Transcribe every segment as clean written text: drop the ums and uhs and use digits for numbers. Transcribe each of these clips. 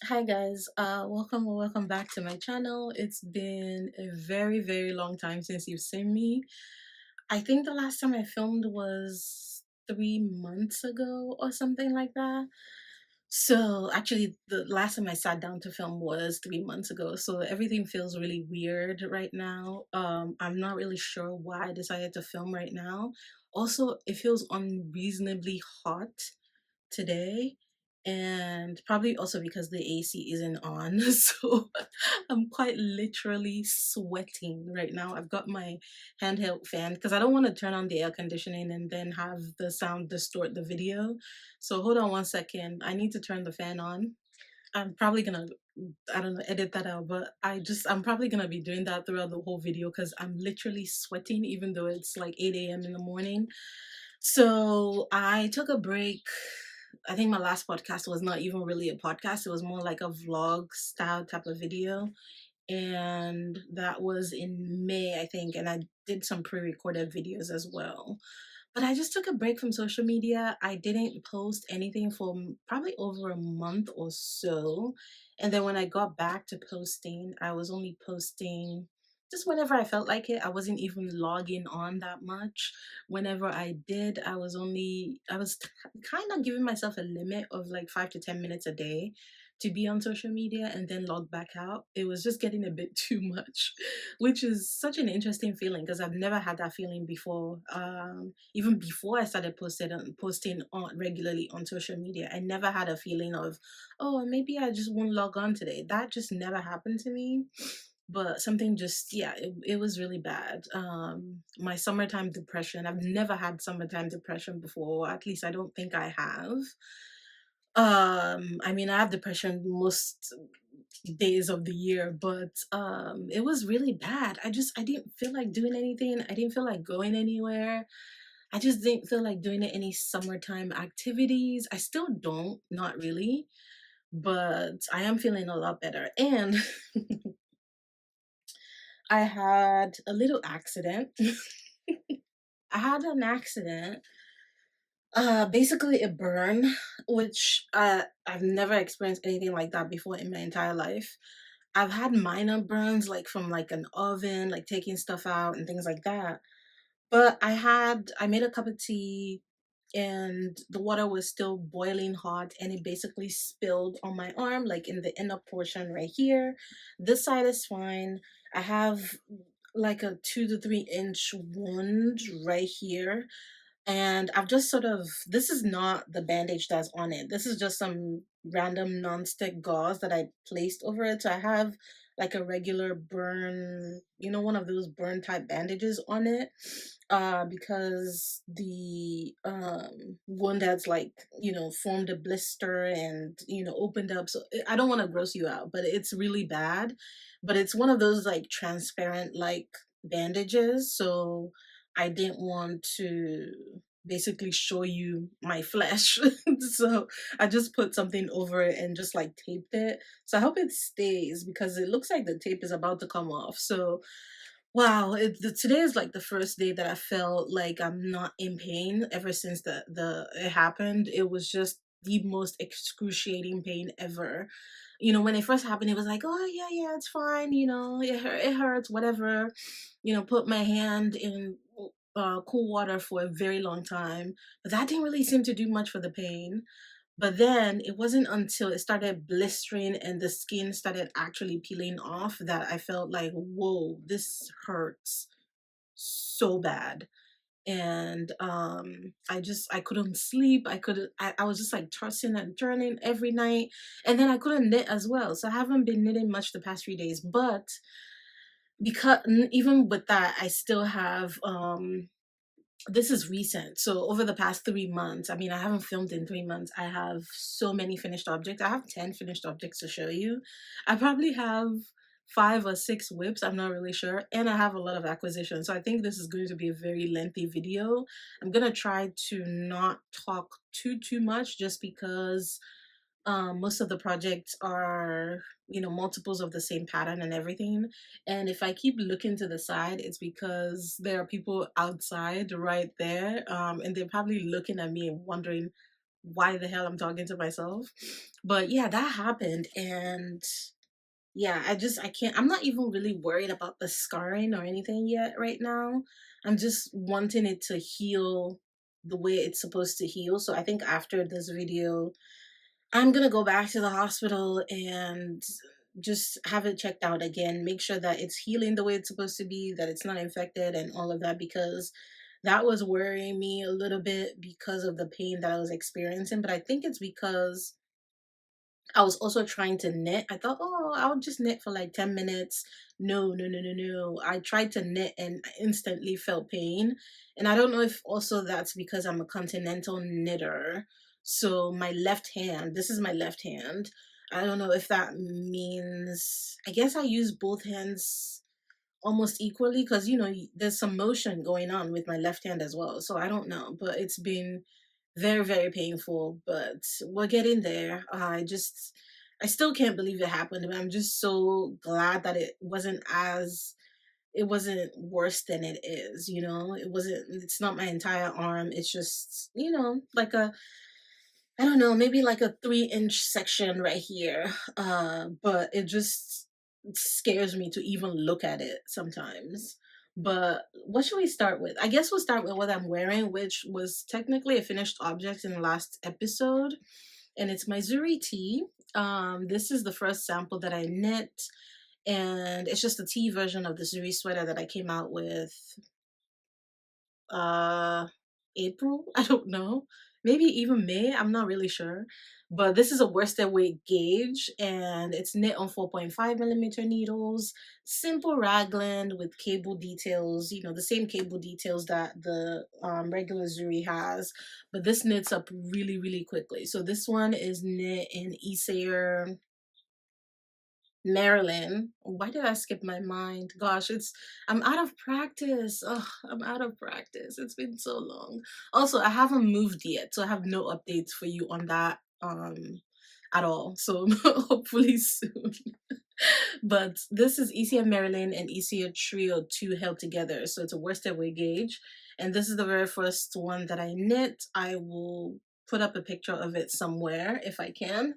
Hi guys, welcome back to my channel. It's been a very long time since you've seen me. I think the last time I filmed was 3 months ago or something like that. So actually the last time I sat down to film was 3 months ago. So everything feels really weird right now. I'm not really sure why I decided to film right now. Also, it feels unreasonably hot today, and probably also because the AC isn't on. So I'm quite literally sweating right now. I've got my handheld fan because I don't want to turn on the air conditioning and then have the sound distort the video. So hold on one second. I need to turn the fan on. I'm probably gonna, I don't know, edit that out, but I'm probably gonna be doing that throughout the whole video because I'm literally sweating even though it's like 8 a.m. in the morning. So I took a break. I think my last podcast was not even really a podcast. It was more like a vlog style type of video. And that was in May, I think. And I did some pre recorded videos as well. But I just took a break from social media. I didn't post anything for probably over a month or so. And then when I got back to posting, I was only posting just whenever I felt like it. I wasn't even logging on that much. Whenever I did, I was kind of giving myself a limit of like 5 to 10 minutes a day to be on social media and then log back out. It was just getting a bit too much, which is such an interesting feeling because I've never had that feeling before. Even before I started posting on regularly on social media, I never had a feeling of, oh, maybe I just won't log on today. That just never happened to me. But something just, yeah, it was really bad. My summertime depression, I've never had summertime depression before, at least I don't think I have. I mean, I have depression most days of the year, but it was really bad. I didn't feel like doing anything. I didn't feel like going anywhere. I just didn't feel like doing any summertime activities. I still don't, not really, but I am feeling a lot better. And I had a little accident. I had an accident, basically a burn, which I've never experienced anything like that before in my entire life. I've had minor burns like from like an oven, like taking stuff out and things like that. But I made a cup of tea and the water was still boiling hot and it basically spilled on my arm, like in the inner portion right here. This side is fine. I have like a 2 to 3 inch wound right here, and I've just sort of, this is not the bandage that's on it. This is just some random non-stick gauze that I placed over it. So I have like a regular burn, one of those burn type bandages on it. Because the wound that's like, formed a blister and, opened up. So I don't want to gross you out, but it's really bad. But it's one of those like transparent like bandages. So I didn't want to basically show you my flesh. So I just put something over it and just like taped it. So I hope it stays because it looks like the tape is about to come off. So wow, today is like the first day that I felt like I'm not in pain ever since the it happened. It was just the most excruciating pain ever. When it first happened, it was like, oh yeah, it's fine. It hurts, whatever. Put my hand in cool water for a very long time, but that didn't really seem to do much for the pain. But then it wasn't until it started blistering and the skin started actually peeling off that I felt like, whoa, this hurts so bad. And I couldn't sleep. I was just like tossing and turning every night. And then I couldn't knit as well. So I haven't been knitting much the past few days. But because even with that, I still have this is recent. So over the past 3 months, I mean, I haven't filmed in 3 months. I have so many finished objects. I have 10 finished objects to show you. I probably have 5 or 6 whips. I'm not really sure. And I have a lot of acquisitions. So I think this is going to be a very lengthy video. I'm going to try to not talk too much just because most of the projects are, multiples of the same pattern and everything. And if I keep looking to the side, it's because there are people outside right there, and they're probably looking at me and wondering, why the hell I'm talking to myself. But yeah, that happened. And yeah, I can't, I'm not even really worried about the scarring or anything yet right now. I'm just wanting it to heal the way it's supposed to heal. So I think after this video, I'm gonna go back to the hospital and just have it checked out again, make sure that it's healing the way it's supposed to be, that it's not infected and all of that, because that was worrying me a little bit because of the pain that I was experiencing. But I think it's because I was also trying to knit. I thought, oh, I'll just knit for like 10 minutes. No, no, no, no, no. I tried to knit and I instantly felt pain. And I don't know if also that's because I'm a continental knitter. So my left hand, this is my left hand. I don't know if that means, I guess I use both hands almost equally, because there's some motion going on with my left hand as well. So I don't know, but it's been very, very painful, but we're getting there. I still can't believe it happened, but I'm just so glad that it wasn't worse than it is. It's not my entire arm. It's just, like I don't know, maybe like a 3-inch section right here. But it just scares me to even look at it sometimes. But what should we start with? I guess we'll start with what I'm wearing, which was technically a finished object in the last episode. And it's my Zuri Tee. This is the first sample that I knit. And it's just a tee version of the Zuri sweater that I came out with uh April. I don't know, maybe even May, I'm not really sure. But this is a worsted weight gauge, and it's knit on 4.5 millimeter needles, simple raglan with cable details, the same cable details that the regular Zuri has, but this knits up really, really quickly. So this one is knit in Easier Maryland. Why did I skip my mind? Gosh, I'm out of practice. Oh, I'm out of practice. It's been so long. Also, I haven't moved yet, so I have no updates for you on that at all. So hopefully soon. But this is Easier Maryland and Easier Trio 2 held together. So it's a worsted weight gauge. And this is the very first one that I knit. I will put up a picture of it somewhere if I can.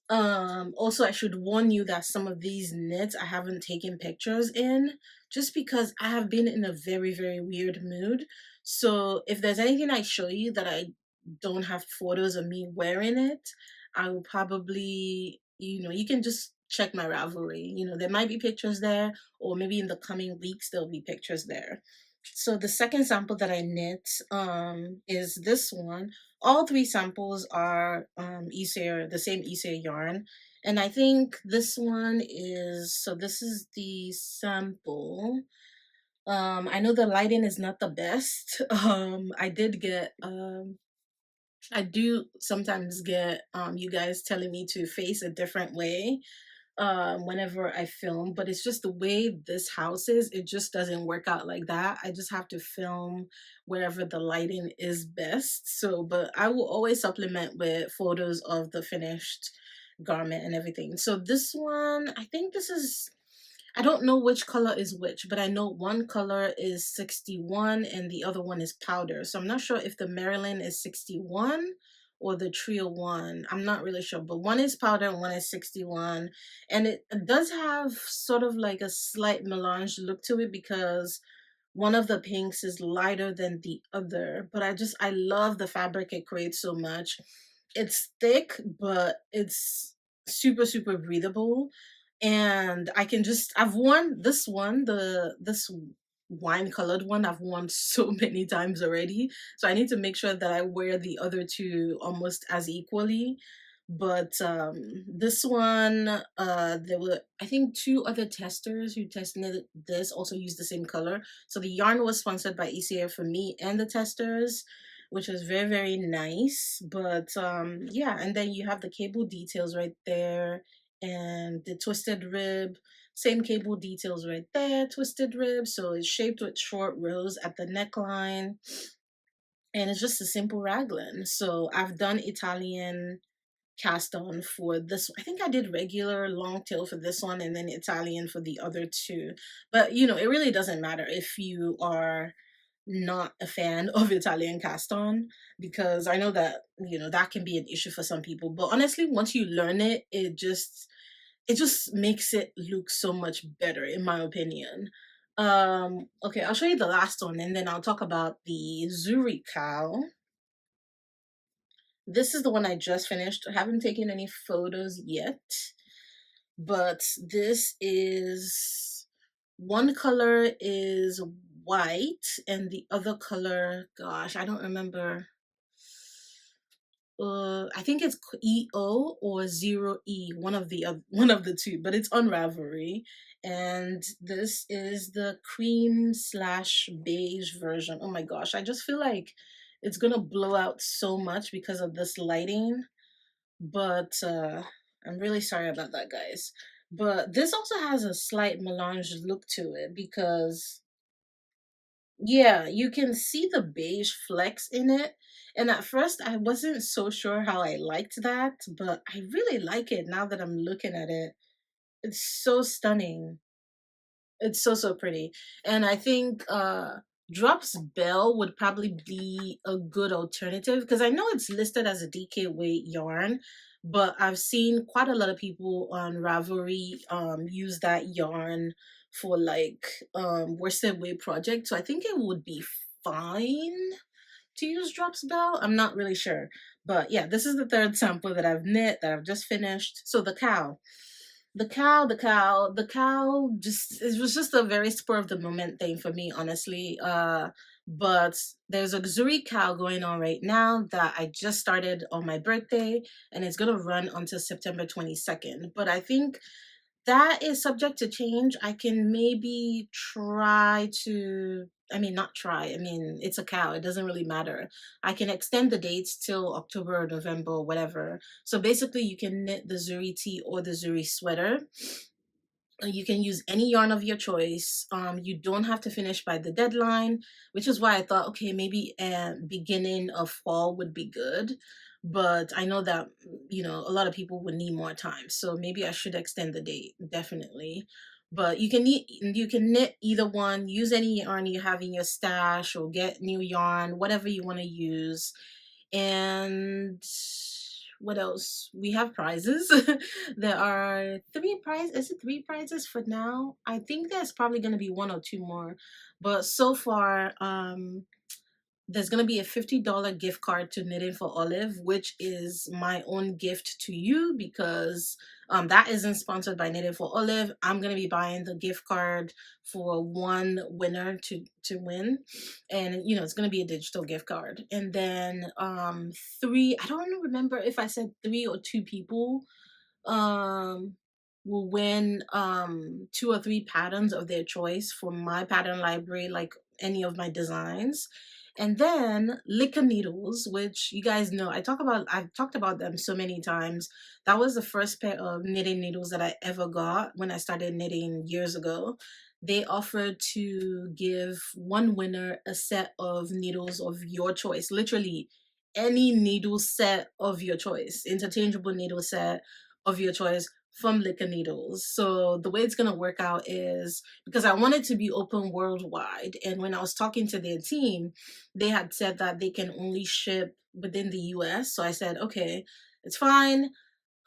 Also, I should warn you that some of these knits I haven't taken pictures in, just because I have been in a very, very weird mood. So if there's anything I show you that I don't have photos of me wearing it, I will probably, you can just check my Ravelry. There might be pictures there, or maybe in the coming weeks there'll be pictures there. So the second sample that I knit is this one. All three samples are Easier, the same Easier yarn. And I think this one is, so this is the sample. I know the lighting is not the best. I do sometimes get you guys telling me to face a different way whenever I film, but it's just the way this house is, it just doesn't work out like that. I just have to film wherever the lighting is best. So, but I will always supplement with photos of the finished garment and everything. So this one, I think this is, I don't know which color is which, but I know one color is 61 and the other one is powder. So I'm not sure if the Maryland is 61 or the Trio 1. I'm not really sure, but one is powder and one is 61. And it does have sort of like a slight melange look to it, because one of the pinks is lighter than the other. But I love the fabric it creates so much. It's thick, but it's super, super breathable. And I've worn this one, this wine colored one, I've worn so many times already. So I need to make sure that I wear the other two almost as equally. But this one, there were, I think, two other testers who tested this also used the same color. So the yarn was sponsored by ECA for me and the testers, which was very, very nice. But yeah, and then you have the cable details right there, and the twisted rib, same cable details right there, twisted rib. So it's shaped with short rows at the neckline, and it's just a simple raglan. So I've done Italian cast on for this. I think I did regular long tail for this one and then Italian for the other two. But it really doesn't matter if you are not a fan of Italian cast on, because I know that, you know, that can be an issue for some people. But honestly, once you learn it, it just makes it look so much better, in my opinion. Okay, I'll show you the last one, and then I'll talk about the Zuri KAL. This is the one I just finished. I haven't taken any photos yet, but this is, one color is white and the other color, gosh, I don't remember. I think it's EO or 0E, one of the two, but it's on Ravelry. And this is the cream slash beige version. Oh my gosh, I just feel like it's gonna blow out so much because of this lighting. But I'm really sorry about that, guys. But this also has a slight melange look to it, because yeah, you can see the beige flecks in it. And at first, I wasn't so sure how I liked that, but I really like it now that I'm looking at it. It's so stunning. It's so, so pretty. And I think Drops Bell would probably be a good alternative, because I know it's listed as a DK weight yarn, but I've seen quite a lot of people on Ravelry use that yarn for like worsted weight project. So I think it would be fine to use Drops Bell. I'm not really sure. But yeah, this is the third sample that I've knit, that I've just finished. So the KAL. The KAL, just, it was just a very spur of the moment thing for me, honestly. But there's a Zuri KAL going on right now that I just started on my birthday, and it's gonna run until September 22nd. But I think that is subject to change. I can maybe try to, I mean, not try, I mean, it's a KAL, it doesn't really matter. I can extend the dates till October or November or whatever. So basically, you can knit the Zuri Tee or the Zuri Sweater. You can use any yarn of your choice. You don't have to finish by the deadline, which is why I thought, okay, maybe beginning of fall would be good. But I know that, you know, a lot of people would need more time, so maybe I should extend the date, definitely. But you can knit either one. Use any yarn you have in your stash, or get new yarn, whatever you want to use. And what else? We have prizes. There are three prizes. Is it three prizes for now? I think there's probably going to be one or two more. But so far, there's going to be a $50 gift card to Knitting for Olive, which is my own gift to you, because that isn't sponsored by Knitting for Olive. I'm going to be buying the gift card for one winner to win. And, you know, it's going to be a digital gift card. And then three, I don't remember if I said 3 or 2 people um will win 2 or 3 patterns of their choice from my pattern library, like any of my designs. And then liquor needles, which you guys know, I've talked about them so many times. That was the first pair of knitting needles that I ever got when I started knitting years ago. They offered to give one winner a set of needles of your choice, literally any needle set of your choice, interchangeable needle set of your choice from Liquor Needles. So the way it's gonna work out is, because I wanted to be open worldwide, and when I was talking to their team, they had said that they can only ship within the US. So I said, okay, it's fine.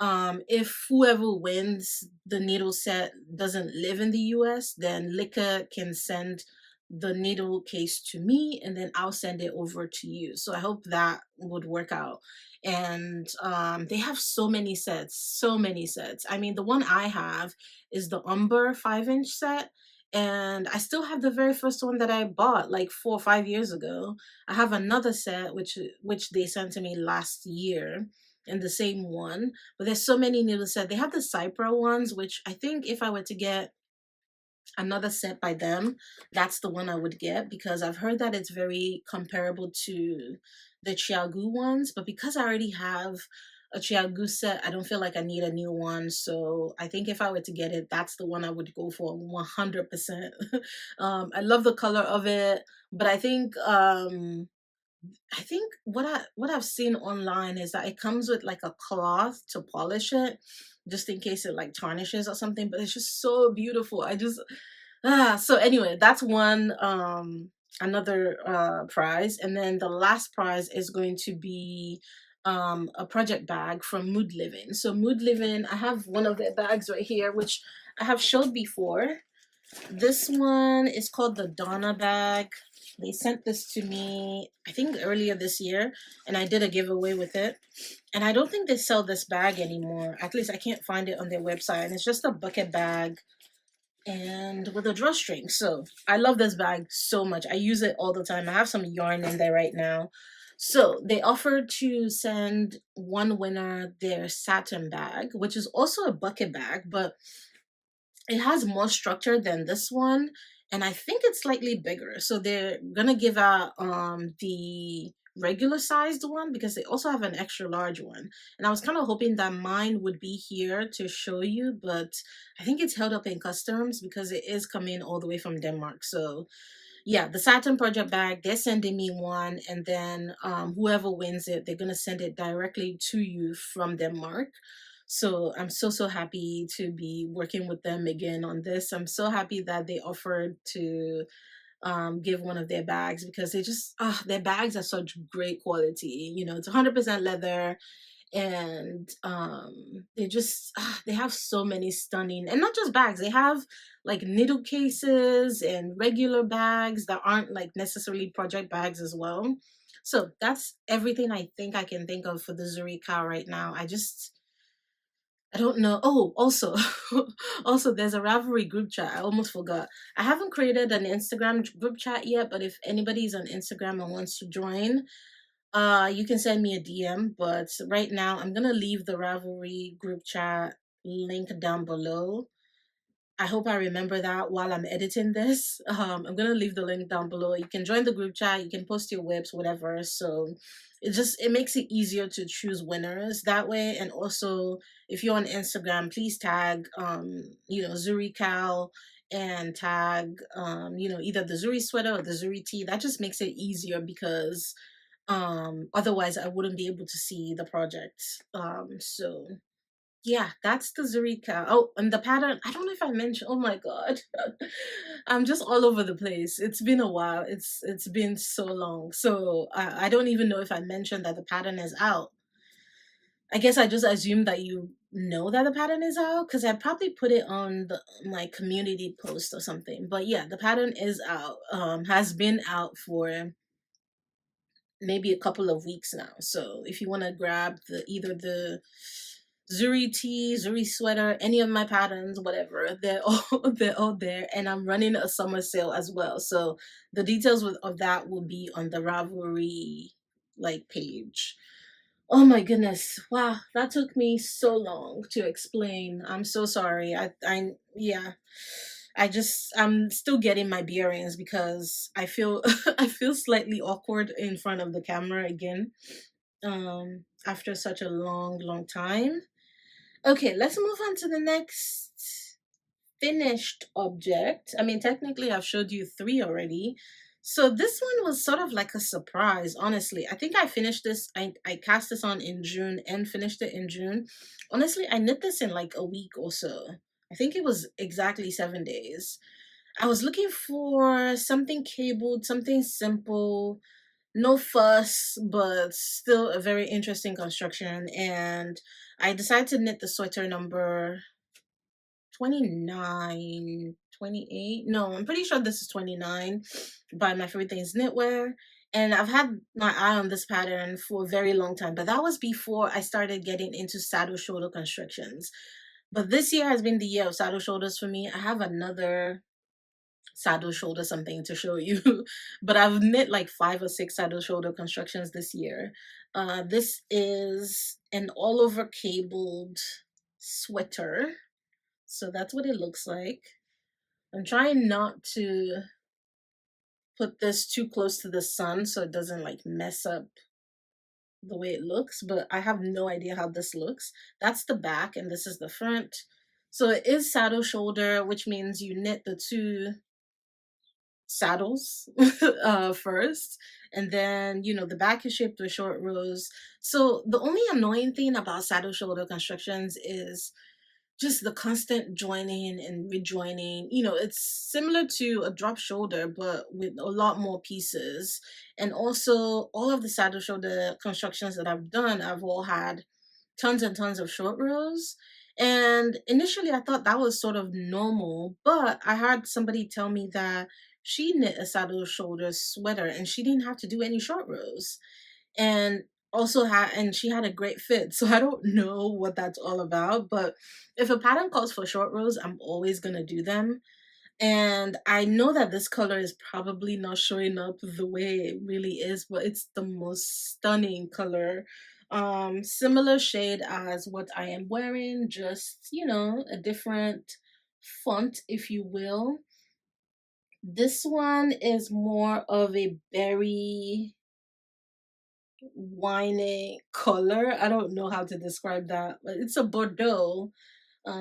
If whoever wins the needle set doesn't live in the US, then Liquor can send the needle case to me, and then I'll send it over to you. So I hope that would work out. And they have so many sets, so many sets. I mean, the one I have is the Umber 5-inch set, and I still have the very first one that I bought like 4 or 5 years ago. I have another set which they sent to me last year, and the same one. But there's so many needle sets. They have the Cypra ones, which I think if I were to get another set by them, that's the one I would get, because I've heard that it's very comparable to the Chiagu ones. But because I already have a Chiagu set, I don't feel like I need a new one. So I think if I were to get it, that's the one I would go for 100%. I love the color of it, but I think what I've seen online is that it comes with like a cloth to polish it, just in case it like tarnishes or something. But it's just so beautiful. So anyway, that's one another prize, and then the last prize is going to be a project bag from Mood Living. So Mood Living, I have one of their bags right here, which I have showed before. This one is called the Donna bag. They sent this to me, I think earlier this year, and I did a giveaway with it. And I don't think they sell this bag anymore. At least I can't find it on their website. And it's just a bucket bag and with a drawstring. So I love this bag so much. I use it all the time. I have some yarn in there right now. So they offered to send one winner their satin bag, which is also a bucket bag, but it has more structure than this one, and I think it's slightly bigger. So they're gonna give out the regular sized one because they also have an extra large one. And I was kind of hoping that mine would be here to show you, but I think it's held up in customs because it is coming all the way from Denmark. So yeah, the satin project bag, they're sending me one, and then whoever wins it, they're gonna send it directly to you from Denmark. So I'm so happy to be working with them again on this. I'm so happy that they offered to give one of their bags, because they just their bags are such great quality. You know, it's 100% leather, and they just they have so many stunning, and not just bags, they have like needle cases and regular bags that aren't like necessarily project bags as well. So that's everything I think I can think of for the Zuri KAL right now. I don't know. Oh, also, also, there's a Ravelry group chat. I almost forgot. I haven't created an Instagram group chat yet, but if anybody's on Instagram and wants to join, you can send me a DM. But right now, I'm gonna leave the Ravelry group chat link down below. I hope I remember that while I'm editing this. I'm gonna leave the link down below. You can join the group chat. You can post your whips, whatever. So it makes it easier to choose winners that way. And also, if you're on Instagram, please tag Zuri KAL, and tag either the Zuri Sweater or the Zuri Tee. That just makes it easier because otherwise I wouldn't be able to see the project. So yeah, that's the Zuri KAL. Oh, and the pattern, I don't know if I mentioned, oh my God. I'm just all over the place. It's been a while. It's been so long. So I don't even know if I mentioned that the pattern is out. I guess I just assumed that you know that the pattern is out because I probably put it on my community post or something. But yeah, the pattern is out. Has been out for maybe a couple of weeks now. So if you want to grab either the Zuri Tee, Zuri Sweater, any of my patterns, whatever, they're all there, and I'm running a summer sale as well. So the details of that will be on the Ravelry page. Oh my goodness. Wow, that took me so long to explain. I'm so sorry. Yeah. I'm still getting my bearings because I feel I feel slightly awkward in front of the camera again. After such a long time. Okay, let's move on to the next finished object. I mean, technically, I've showed you three already. So this one was sort of like a surprise, honestly. I think I finished this, I cast this on in June and finished it in June. Honestly, I knit this in like a week or so. I think it was exactly 7 days. I was looking for something cabled, something simple, no fuss, but still a very interesting construction. And I decided to knit the sweater number 29, 28. No, I'm pretty sure this is 29 by Myfavouritethingsknitwear. And I've had my eye on this pattern for a very long time, but that was before I started getting into saddle shoulder constructions. But this year has been the year of saddle shoulders for me. I have another saddle shoulder something to show you, but I've knit like 5 or 6 saddle shoulder constructions this year. This is an all over cabled sweater, so that's what it looks like. I'm trying not to put this too close to the sun so it doesn't like mess up the way it looks, but I have no idea how this looks. That's the back and this is the front. So it is saddle shoulder, which means you knit the two saddles first, and then the back is shaped with short rows. So the only annoying thing about saddle shoulder constructions is just the constant joining and rejoining. You know, it's similar to a drop shoulder, but with a lot more pieces. And also, all of the saddle shoulder constructions that I've done, I've all had tons and tons of short rows. And initially, I thought that was sort of normal, but I had somebody tell me that she knit a saddle shoulder sweater and she didn't have to do any short rows. And she had a great fit. So I don't know what that's all about, but if a pattern calls for short rows, I'm always going to do them. And I know that this color is probably not showing up the way it really is, but it's the most stunning color. Similar shade as what I am wearing, just, you know, a different font, if you will. This one is more of a berry wine color. I don't know how to describe that, but it's a Bordeaux,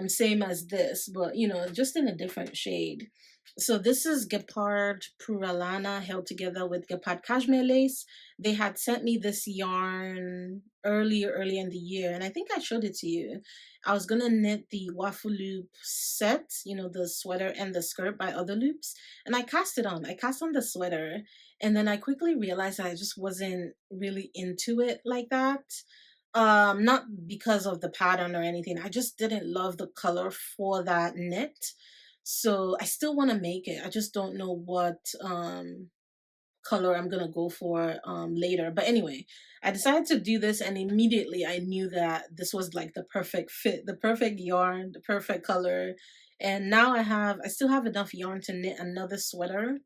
same as this, but you know, just in a different shade. So this is Gepard Puralana held together with Gepard Cashmere lace. They had sent me this yarn early in the year, and I think I showed it to you. I was gonna knit the waffle loop set, you know, the sweater and the skirt by Other Loops, and I cast it on. I cast on the sweater, and then I quickly realized that I just wasn't really into it like that. Not because of the pattern or anything. I just didn't love the color for that knit. So I still want to make it. I just don't know what color I'm gonna go for later. But anyway, I decided to do this, and immediately I knew that this was like the perfect fit, the perfect yarn, the perfect color. And now I still have enough yarn to knit another sweater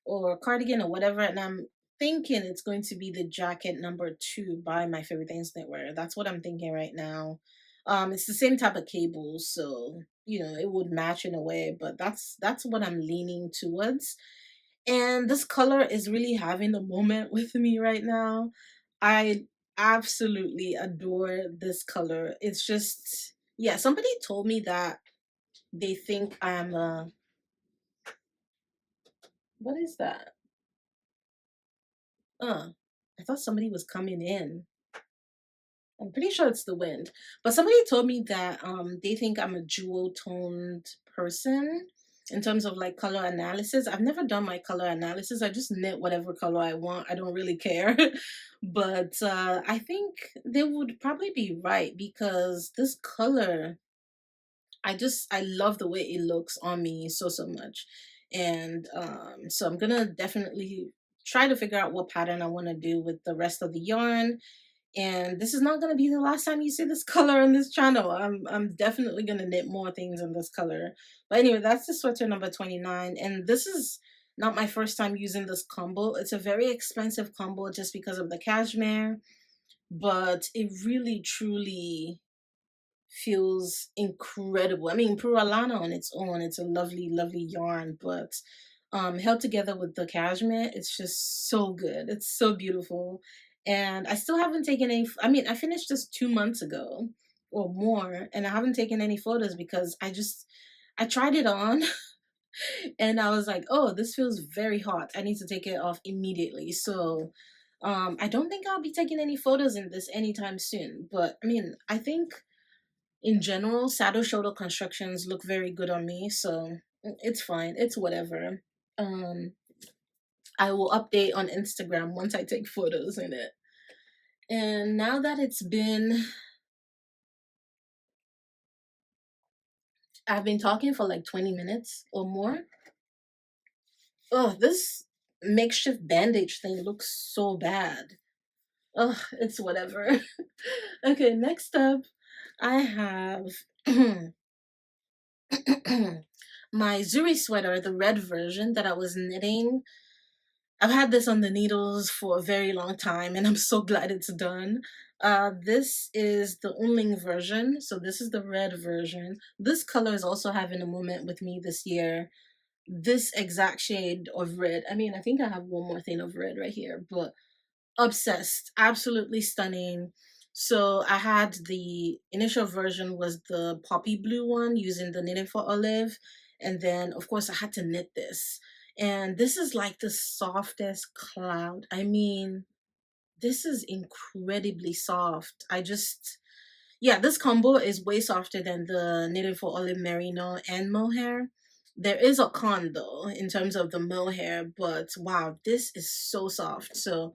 or cardigan or whatever, and I'm thinking it's going to be the jacket number 2 by My Favorite Things Knitwear. That's what I'm thinking right now. It's the same type of cable, so you know it would match in a way, but that's what I'm leaning towards. And this color is really having a moment with me right now. I absolutely adore this color. It's just, yeah, somebody told me that they think I'm a, what is that? I thought somebody was coming in. I'm pretty sure it's the wind. But somebody told me that they think I'm a jewel toned person in terms of like color analysis. I've never done my color analysis. I just knit whatever color I want. I don't really care. But I think they would probably be right because this color, I love the way it looks on me so much. And so I'm gonna definitely try to figure out what pattern I want to do with the rest of the yarn. And this is not going to be the last time you see this color on this channel. I'm definitely going to knit more things in this color. But anyway, that's the sweater number 29. And this is not my first time using this combo. It's a very expensive combo just because of the cashmere. But it really, truly feels incredible. I mean, Puralana on its own, it's a lovely, lovely yarn. But held together with the cashmere, it's just so good. It's so beautiful. And I still haven't taken any, I mean, I finished this 2 months ago or more, and I haven't taken any photos because I tried it on and I was like, oh, this feels very hot. I need to take it off immediately. So I don't think I'll be taking any photos in this anytime soon. But I mean, I think in general, saddle shoulder constructions look very good on me. So it's fine. It's whatever. Um, I will update on Instagram once I take photos in it. And now that I've been talking for like 20 minutes or more. Oh, this makeshift bandage thing looks so bad. Oh, it's whatever. Okay, next up, I have my Zuri sweater, the red version that I was knitting. I've had this on the needles for a very long time and I'm so glad it's done. This is the Unling version. So this is the red version. This color is also having a moment with me this year. This exact shade of red. I mean, I think I have one more thing of red right here, but obsessed. Absolutely stunning. So I had the initial version was the poppy blue one using the Knitting for Olive. And then of course I had to knit this. And this is like the softest cloud. I mean, this is incredibly soft. Yeah, this combo is way softer than the knitted for olive merino and mohair. There is a con though in terms of the mohair, but wow, this is so soft. So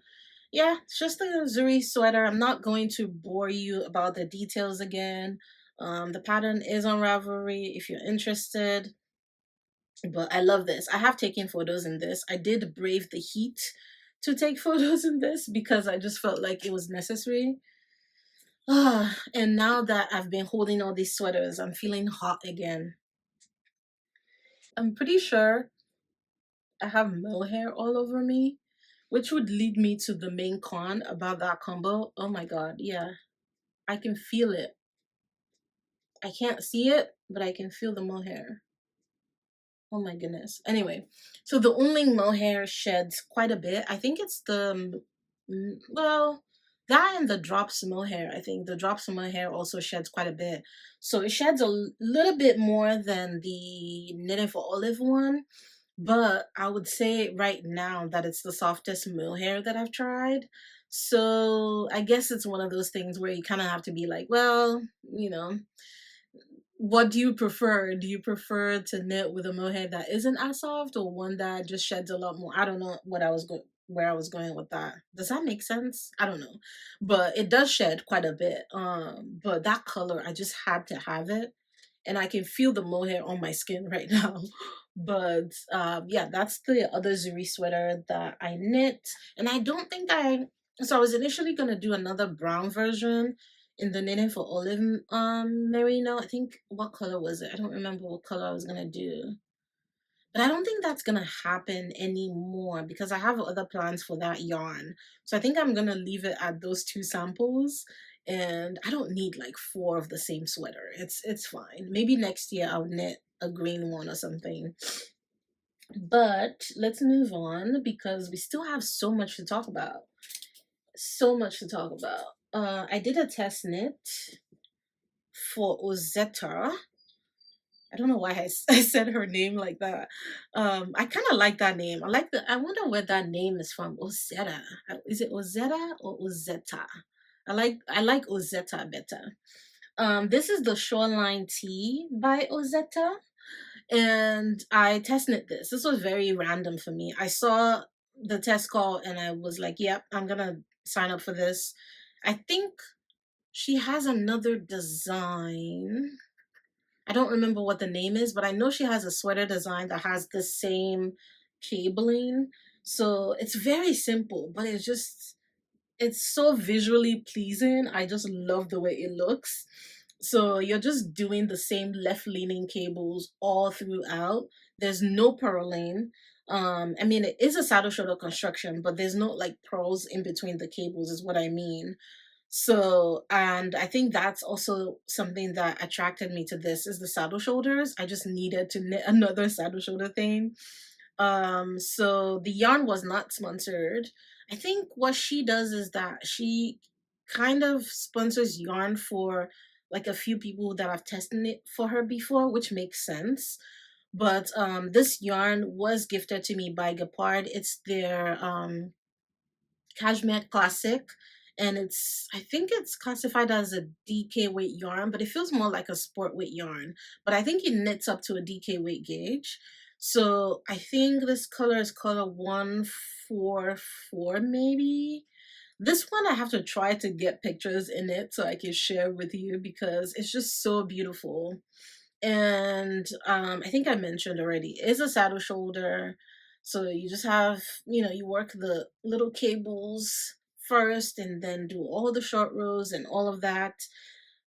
yeah, it's just a Zuri sweater. I'm not going to bore you about the details again. The pattern is on Ravelry if you're interested. But I love this. I have taken photos in this. I did brave the heat to take photos in this because I just felt like it was necessary. Ah, and now that I've been holding all these sweaters, I'm feeling hot again. I'm pretty sure I have mohair all over me, which would lead me to the main con about that combo. Oh my god, yeah. I can feel it. I can't see it, but I can feel the mohair. Oh my goodness. Anyway, so the only mohair sheds quite a bit. I think it's the, well, that and the drops mohair. I think the drops mohair also sheds quite a bit. So it sheds a little bit more than the knitted for olive one. But I would say right now that it's the softest mohair that I've tried. So I guess it's one of those things where you kind of have to be like, well, what do you prefer? Do you prefer to knit with a mohair that isn't as soft or one that just sheds a lot more? I don't know where I was going with that. Does that make sense? I don't know. But it does shed quite a bit. But that color, I just had to have it. And I can feel the mohair on my skin right now. But yeah, that's the other Zuri sweater that I knit. And I don't think so I was initially gonna do another brown version in the knitting for olive merino. I think, what color was it? I don't remember what color I was gonna do. But I don't think that's gonna happen anymore because I have other plans for that yarn. So I think I'm gonna leave it at those two samples. And I don't need like four of the same sweater. It's fine. Maybe next year I'll knit a green one or something. But let's move on because we still have so much to talk about. So much to talk about. I did a test knit for Ozetta. I don't know why I said her name like that. I kind of like that name. I wonder where that name is from. Ozetta. Is it Ozetta or Ozetta? I like Ozetta better. This is the Shoreline Tee by Ozetta, and I test knit this. This was very random for me. I saw the test call and I was like, "Yep, I'm gonna sign up for this." I think she has another design. I don't remember what the name is, but I know she has a sweater design that has the same cabling. So it's very simple, but it's so visually pleasing. I just love the way it looks. So you're just doing the same left leaning cables all throughout. There's no purling. I mean, it is a saddle shoulder construction, but there's no like purls in between the cables, is what I mean. So, and I think that's also something that attracted me to this is the saddle shoulders. I just needed to knit another saddle shoulder thing. So the yarn was not sponsored. I think what she does is that she kind of sponsors yarn for like a few people that have tested it for her before, which makes sense. But this yarn was gifted to me by Gepard. It's their Cashmere Classic, and I think it's classified as a DK weight yarn, but it feels more like a sport weight yarn. But I think it knits up to a DK weight gauge. So I think this color is color 144 maybe. This one I have to try to get pictures in it so I can share with you because it's just so beautiful. And I think I mentioned already, is a saddle shoulder. So you just have, you work the little cables first and then do all the short rows and all of that.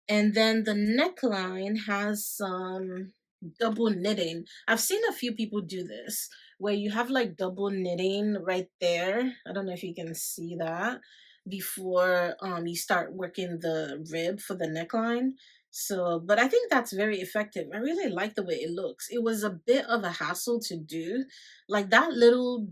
And then the neckline has some double knitting. I've seen a few people do this where you have like double knitting right there. I don't know if you can see that before you start working the rib for the neckline. So, but I think that's very effective. I really like the way it looks. It was a bit of a hassle to do. Like that little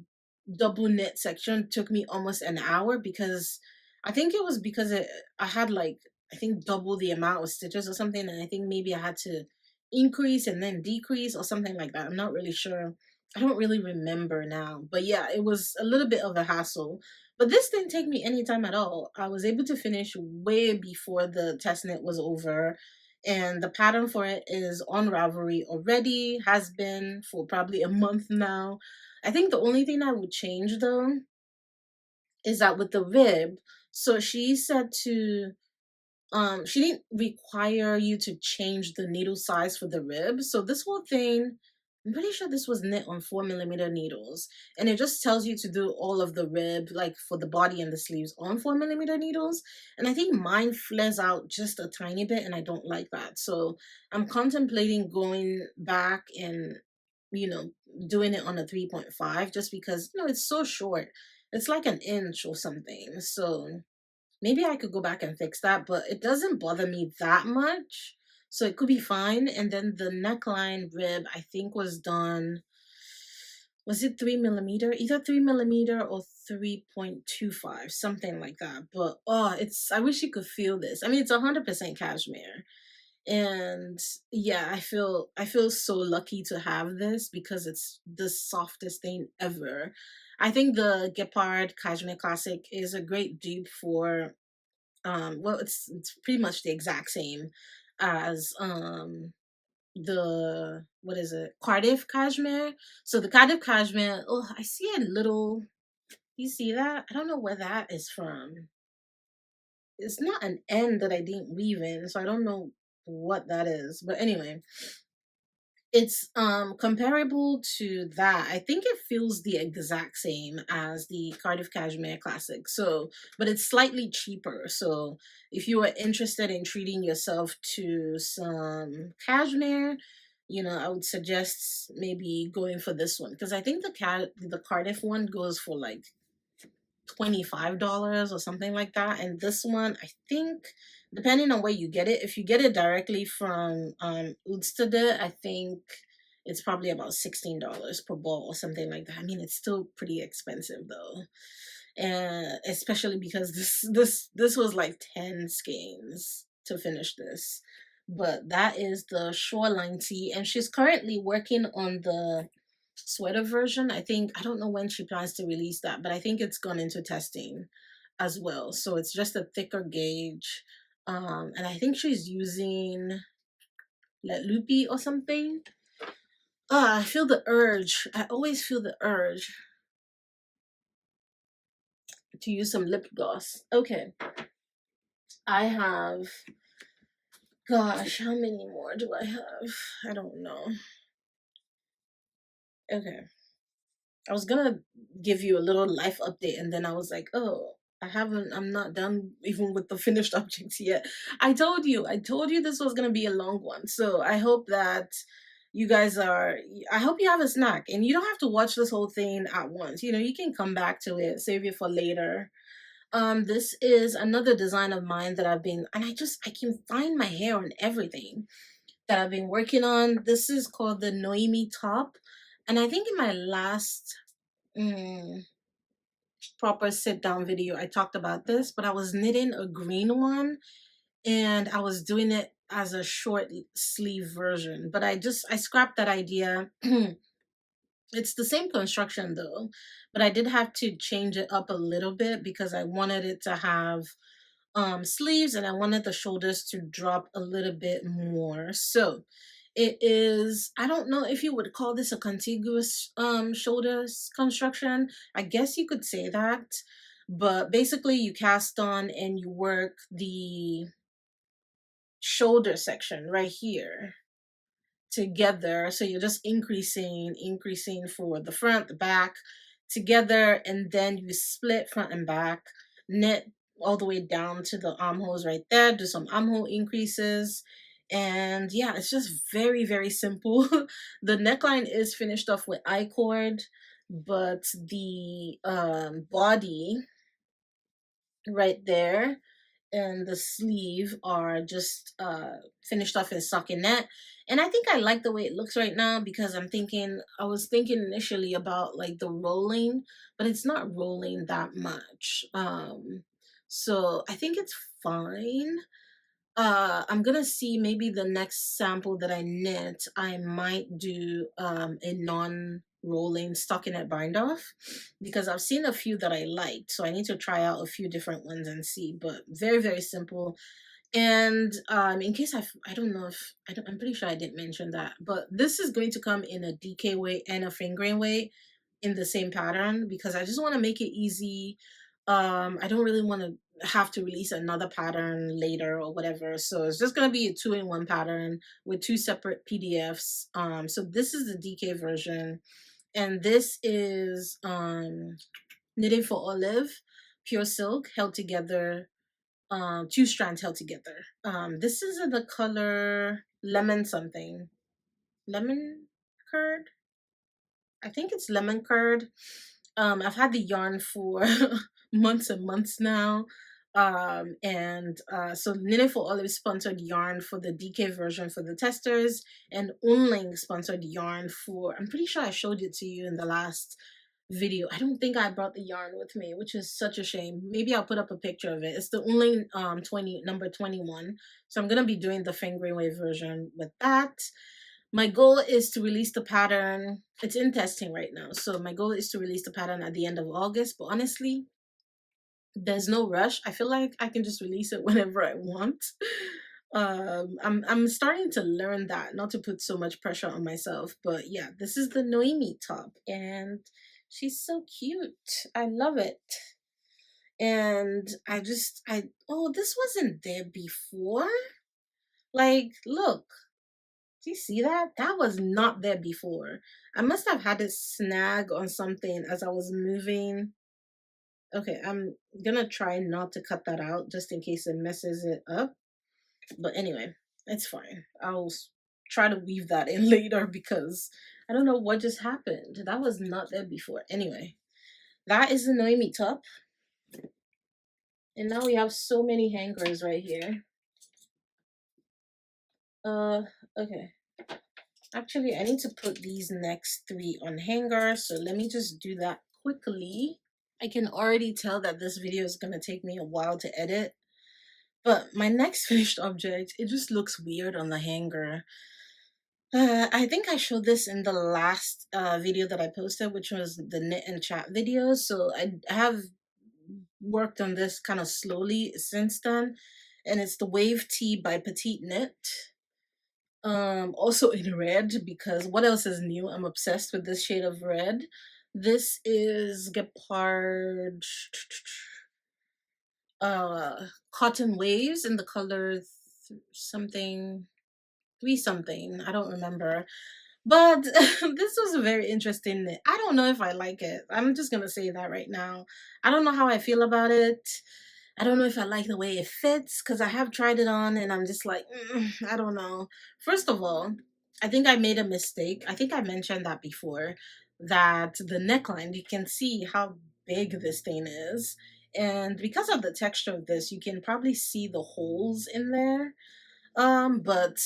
double knit section took me almost an hour because I think it was because I had like I think double the amount of stitches or something, and I think maybe I had to increase and then decrease or something like that. I'm not really sure. I don't really remember now. But yeah, it was a little bit of a hassle. But this didn't take me any time at all. I was able to finish way before the test knit was over. And the pattern for it is on Ravelry already, has been for probably a month now. I think the only thing I would change though is that with the rib, so she said to she didn't require you to change the needle size for the rib. So this whole thing, I'm pretty sure this was knit on 4mm needles, and it just tells you to do all of the rib, like for the body and the sleeves, on 4mm needles. And I think mine flares out just a tiny bit, and I don't like that. So I'm contemplating going back and, you know, doing it on a 3.5, just because, you know, it's so short. It's like an inch or something. So maybe I could go back and fix that, but it doesn't bother me that much. So it could be fine. And then the neckline rib, I think, was done, was it 3mm? Either 3mm or 3.25, something like that. But oh, it's, I wish you could feel this. I mean, it's 100% cashmere. And yeah, I feel so lucky to have this because it's the softest thing ever. I think the Gepard Cashmere Classic is a great dupe for well, it's pretty much the exact same as the, what is it, Cardiff Cashmere. So the Cardiff Cashmere, oh, I see a little, you see that? I don't know where that is from. It's not an end that I didn't weave in, so I don't know what that is. But anyway, it's comparable to that. I think it feels the exact same as the Cardiff Cashmere Classic. So, but it's slightly cheaper. So, if you are interested in treating yourself to some cashmere, you know, I would suggest maybe going for this one, because I think the Cardiff one goes for like $25 or something like that. And this one, I think, depending on where you get it, if you get it directly from Ozetta, I think it's probably about $16 per ball or something like that. I mean, it's still pretty expensive though. And especially because this was like 10 skeins to finish this. But that is the Shoreline Tee, and she's currently working on the sweater version. I think, I don't know when she plans to release that, but I think it's gone into testing as well. So it's just a thicker gauge. And I think she's using La Lupi or something. I feel the urge. I always feel the urge to use some lip gloss. Okay. I have, gosh, how many more do I have? I don't know. Okay. I was gonna give you a little life update, and then I was like, oh, I'm not done even with the finished objects yet. I told you this was gonna be a long one. So I hope that you guys are, I hope you have a snack and you don't have to watch this whole thing at once. You know, you can come back to it, save it for later. This is another design of mine that I've been, and I can find my hair on everything that I've been working on. This is called the Noemie top. And I think in my last mm, proper sit down video, I talked about this, but I was knitting a green one and I was doing it as a short sleeve version. But I scrapped that idea. It's the same construction though, but I did have to change it up a little bit because I wanted it to have sleeves and I wanted the shoulders to drop a little bit more. So it is, I don't know if you would call this a contiguous shoulders construction. I guess you could say that. But basically you cast on and you work the shoulder section right here together. So you're just increasing for the front, the back together, and then you split front and back, knit all the way down to the armholes right there, do some armhole increases. And yeah, it's just very, very simple. The neckline is finished off with I-cord, but the body right there and the sleeve are just finished off in stockinette. And I think I like the way it looks right now because I was thinking initially about like the rolling, but it's not rolling that much. So I think it's fine. I'm gonna see, maybe the next sample that I knit, I might do a non rolling stockinette bind off, because I've seen a few that I liked. So I need to try out a few different ones and see, but very, very simple. And in case I don't know if I'm pretty sure I didn't mention that, but this is going to come in a DK weight and a fingering weight in the same pattern, because I just want to make it easy. I don't really want to have to release another pattern later or whatever, so it's just going to be a 2-in-1 pattern with 2 separate PDFs. So this is the DK version, and this is knitting for olive, pure silk held together, 2 strands held together. This is in the color lemon something, lemon curd, I think it's lemon curd. I've had the yarn for months and months now. So Knitting for Olive sponsored yarn for the DK version for the testers, and Unling sponsored yarn for, I'm pretty sure I showed it to you in the last video. I don't think I brought the yarn with me, which is such a shame. Maybe I'll put up a picture of it. It's the Unling number 21. So I'm gonna be doing the fingering weight version with that. My goal is to release the pattern. It's in testing right now. So my goal is to release the pattern at the end of August. But honestly, there's no rush. I feel like I can just release it whenever I want. I'm starting to learn that, not to put so much pressure on myself. But yeah, this is the Noemie top, and she's so cute. I love it. And oh, this wasn't there before. Like, look. Do you see that? That was not there before. I must have had a snag on something as I was moving. Okay, I'm gonna try not to cut that out just in case it messes it up. But anyway, it's fine. I'll try to weave that in later, because I don't know what just happened. That was not there before. Anyway, that is the Noemie top. And now we have so many hangers right here. Okay. Actually, I need to put these next 3 on hanger, so let me just do that quickly. I can already tell that this video is going to take me a while to edit, but my next finished object, it just looks weird on the hanger. I think I showed this in the last video that I posted, which was the knit and chat video, so I have worked on this kind of slowly since then, and it's the Wave Tee by Petiteknit. Also in red, because what else is new? I'm obsessed with this shade of red. This is Gepard Cotton Waves in the color something 3 something, I don't remember. But this was a very interesting knit. I don't know if I like it. I'm just gonna say that right now. I don't know how I feel about it. I don't know if I like the way it fits, because I have tried it on and I'm just like, I don't know. First of all, I think I made a mistake. I think I mentioned that before, that the neckline, you can see how big this thing is. And because of the texture of this, you can probably see the holes in there. But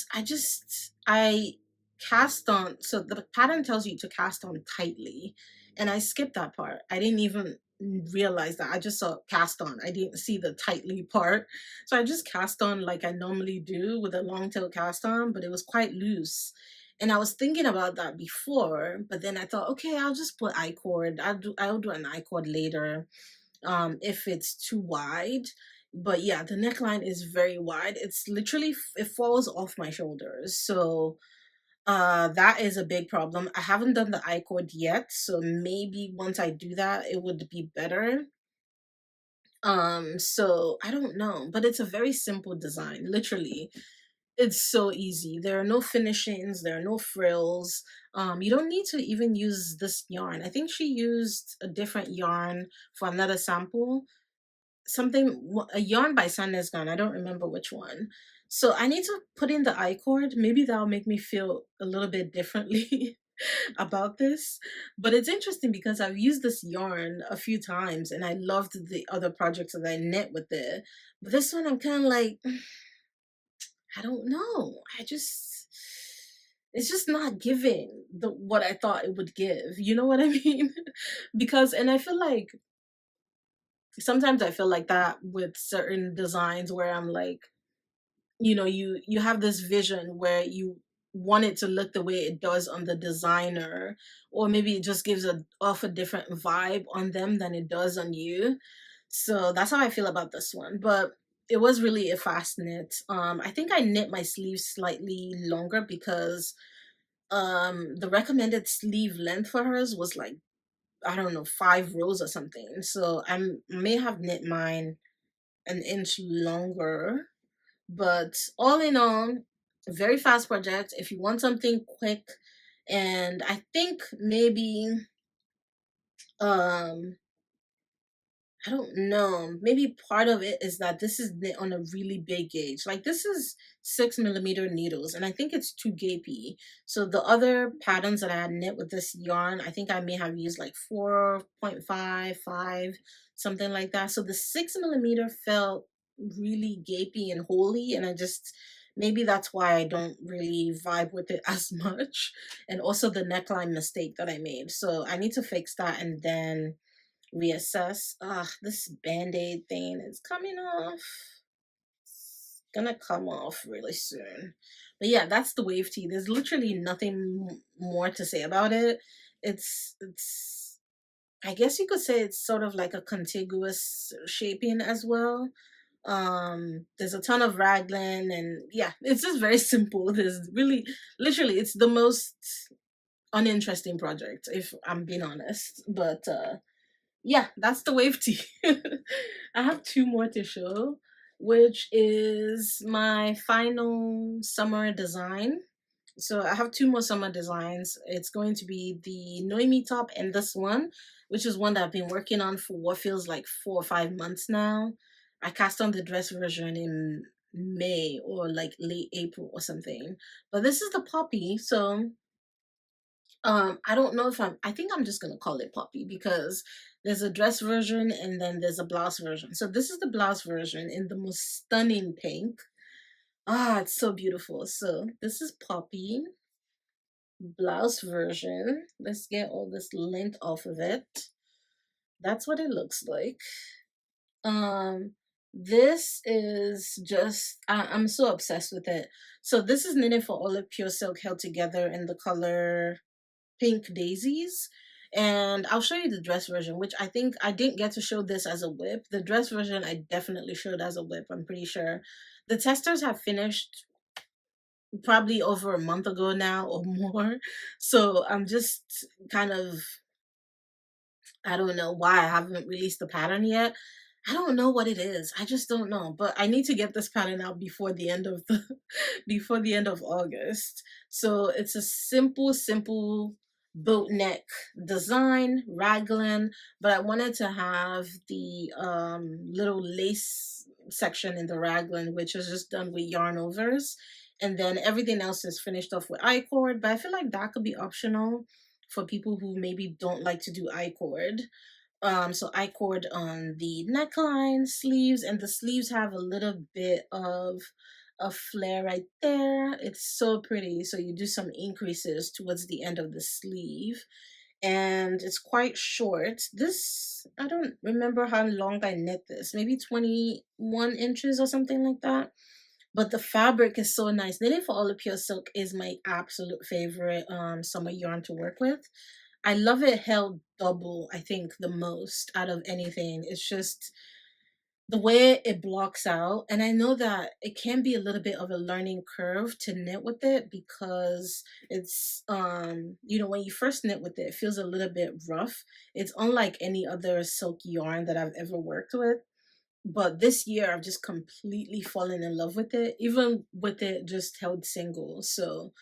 I cast on, so the pattern tells you to cast on tightly, and I skipped that part. I didn't even realize that. I just saw cast on. I didn't see the tightly part. So I just cast on like I normally do with a long tail cast on, but it was quite loose. And I was thinking about that before, but then I thought, okay, I'll just put I-cord. I'll do an I-cord later, if it's too wide. But yeah, the neckline is very wide. It's literally, it falls off my shoulders. So that is a big problem. I haven't done the I-cord yet, so maybe once I do that it would be better. So I don't know, but it's a very simple design. Literally, it's so easy. There are no finishings, there are no frills. You don't need to even use this yarn. I think she used a different yarn for another sample, a yarn by Sandnes Gun. I don't remember which one. So I need to put in the I-cord. Maybe that'll make me feel a little bit differently about this. But it's interesting because I've used this yarn a few times and I loved the other projects that I knit with it. But this one I'm kind of like, I don't know. It's just not giving what I thought it would give. You know what I mean? Because, and I feel like sometimes I feel like that with certain designs where I'm like, you have this vision where you want it to look the way it does on the designer, or maybe it just gives off a different vibe on them than it does on you. So that's how I feel about this one. But it was really a fast knit. I think I knit my sleeves slightly longer because the recommended sleeve length for hers was like, I don't know, 5 rows or something. So may have knit mine an inch longer. But all in all, a very fast project. If you want something quick, and I think maybe um I don't know. Maybe part of it is that this is knit on a really big gauge. Like this is 6 millimeter needles, and I think it's too gapey. So the other patterns that I had knit with this yarn, I think I may have used like 4.5, 5, something like that. So the 6 millimeter felt really gapey and holy, and I just maybe that's why I don't really vibe with it as much. And also the neckline mistake that I made. So I need to fix that and then reassess. This band-aid thing is coming off. It's gonna come off really soon. But yeah, that's the wave tee. There's literally nothing more to say about it. It's I guess you could say it's sort of like a contiguous shaping as well. There's a ton of raglan, and yeah, it's just very simple. There's really literally it's the most uninteresting project, if I'm being honest. But yeah, that's the wave tee. I have two more to show, which is my final summer design. So I have two more summer designs. It's going to be the Noemie top and this one, which is one that I've been working on for what feels like 4 or 5 months now. I cast on the dress version in May or like late April or something. But this is the Poppy. So I don't know if I think I'm just gonna call it Poppy because there's a dress version and then there's a blouse version. So this is the blouse version in the most stunning pink. It's so beautiful. So this is Poppy blouse version. Let's get all this lint off of it. That's what it looks like. Um, this is just I'm so obsessed with it. So this is knitted for olive pure silk held together in the color Pink Daisies. And I'll show you the dress version, which I think I didn't get to show this as a whip. The dress version I definitely showed as a whip, I'm pretty sure. The testers have finished probably over a month ago now or more. So I'm just kind of, I don't know why I haven't released the pattern yet. I don't know what it is. I just don't know. But I need to get this pattern out before the end of the before the end of August. So it's a simple boat neck design, raglan, but I wanted to have the little lace section in the raglan, which is just done with yarn overs. And then everything else is finished off with I-cord, but I feel like that could be optional for people who maybe don't like to do I-cord. So I-cord on the neckline, sleeves, and the sleeves have a little bit of a flare right there. It's so pretty. So you do some increases towards the end of the sleeve. And it's quite short. This, I don't remember how long I knit this. Maybe 21 inches or something like that. But the fabric is so nice. Knitting for Olive Pure Silk is my absolute favorite summer yarn to work with. I love it held double, I think, the most out of anything. It's just the way it blocks out. And I know that it can be a little bit of a learning curve to knit with it because it's, when you first knit with it, it feels a little bit rough. It's unlike any other silk yarn that I've ever worked with. But this year, I've just completely fallen in love with it, even with it just held single. So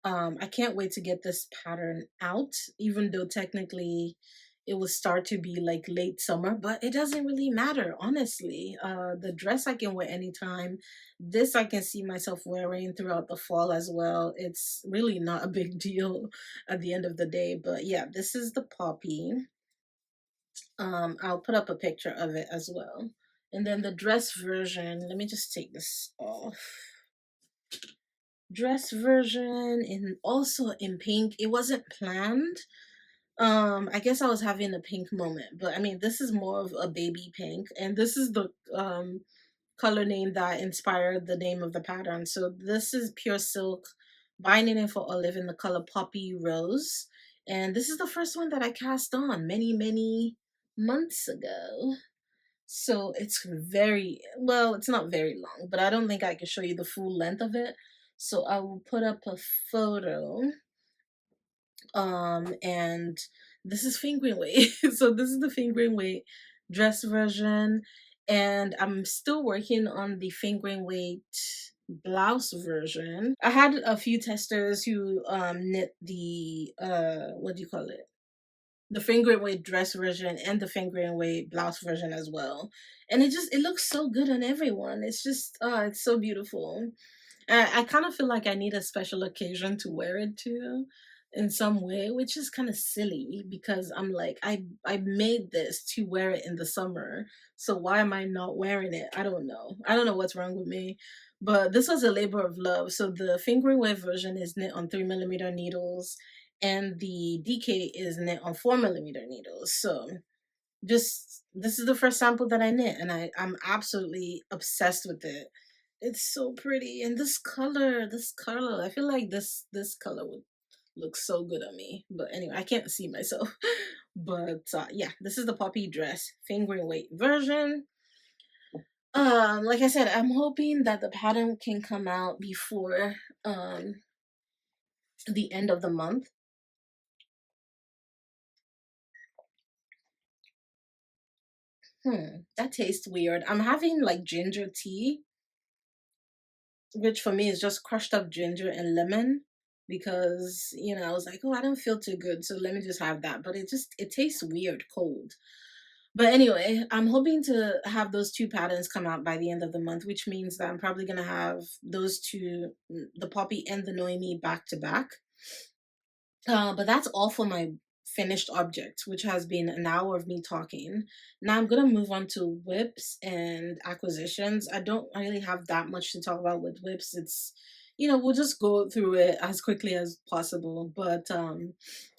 I can't wait to get this pattern out, even though technically it will start to be like late summer, but it doesn't really matter, honestly. The dress I can wear anytime. This I can see myself wearing throughout the fall as well. It's really not a big deal at the end of the day. But yeah, this is the Poppy. I'll put up a picture of it as well. And then the dress version, let me just take this off. Dress version in also in pink. It wasn't planned. I guess I was having a pink moment, but I mean this is more of a baby pink, and this is the color name that inspired the name of the pattern. So this is pure silk binding it for Olive in the color Poppy Rose. And this is the first one that I cast on many, many months ago. So it's very, well, it's not very long, but I don't think I can show you the full length of it. So I will put up a photo. And this is fingering weight. So this is the fingering weight dress version. And I'm still working on the fingering weight blouse version. I had a few testers who knit the what do you call it? The fingering weight dress version and the fingering weight blouse version as well. And it looks so good on everyone. It's just it's so beautiful. I kind of feel like I need a special occasion to wear it to in some way, which is kind of silly because I'm like, I made this to wear it in the summer. So why am I not wearing it? I don't know. I don't know what's wrong with me. But this was a labor of love. So the fingering weight version is knit on 3mm needles, and the DK is knit on 4mm needles. So just this is the first sample that I knit, and I'm absolutely obsessed with it. It's so pretty, and this color, I feel like this color would look so good on me. But anyway, I can't see myself. But yeah, this is the Poppy dress fingering weight version. Like I said, I'm hoping that the pattern can come out before the end of the month. That tastes weird. I'm having like ginger tea, which for me is just crushed up ginger and lemon, because I was like, oh, I don't feel too good, so let me just have that. But it tastes weird cold. But anyway, I'm hoping to have those two patterns come out by the end of the month, which means that I'm probably gonna have those two, the Poppy and the Noemie, back to back. But that's all for my finished object, which has been an hour of me talking. Now I'm gonna move on to whips and acquisitions. I don't really have that much to talk about with whips. It's, we'll just go through it as quickly as possible. But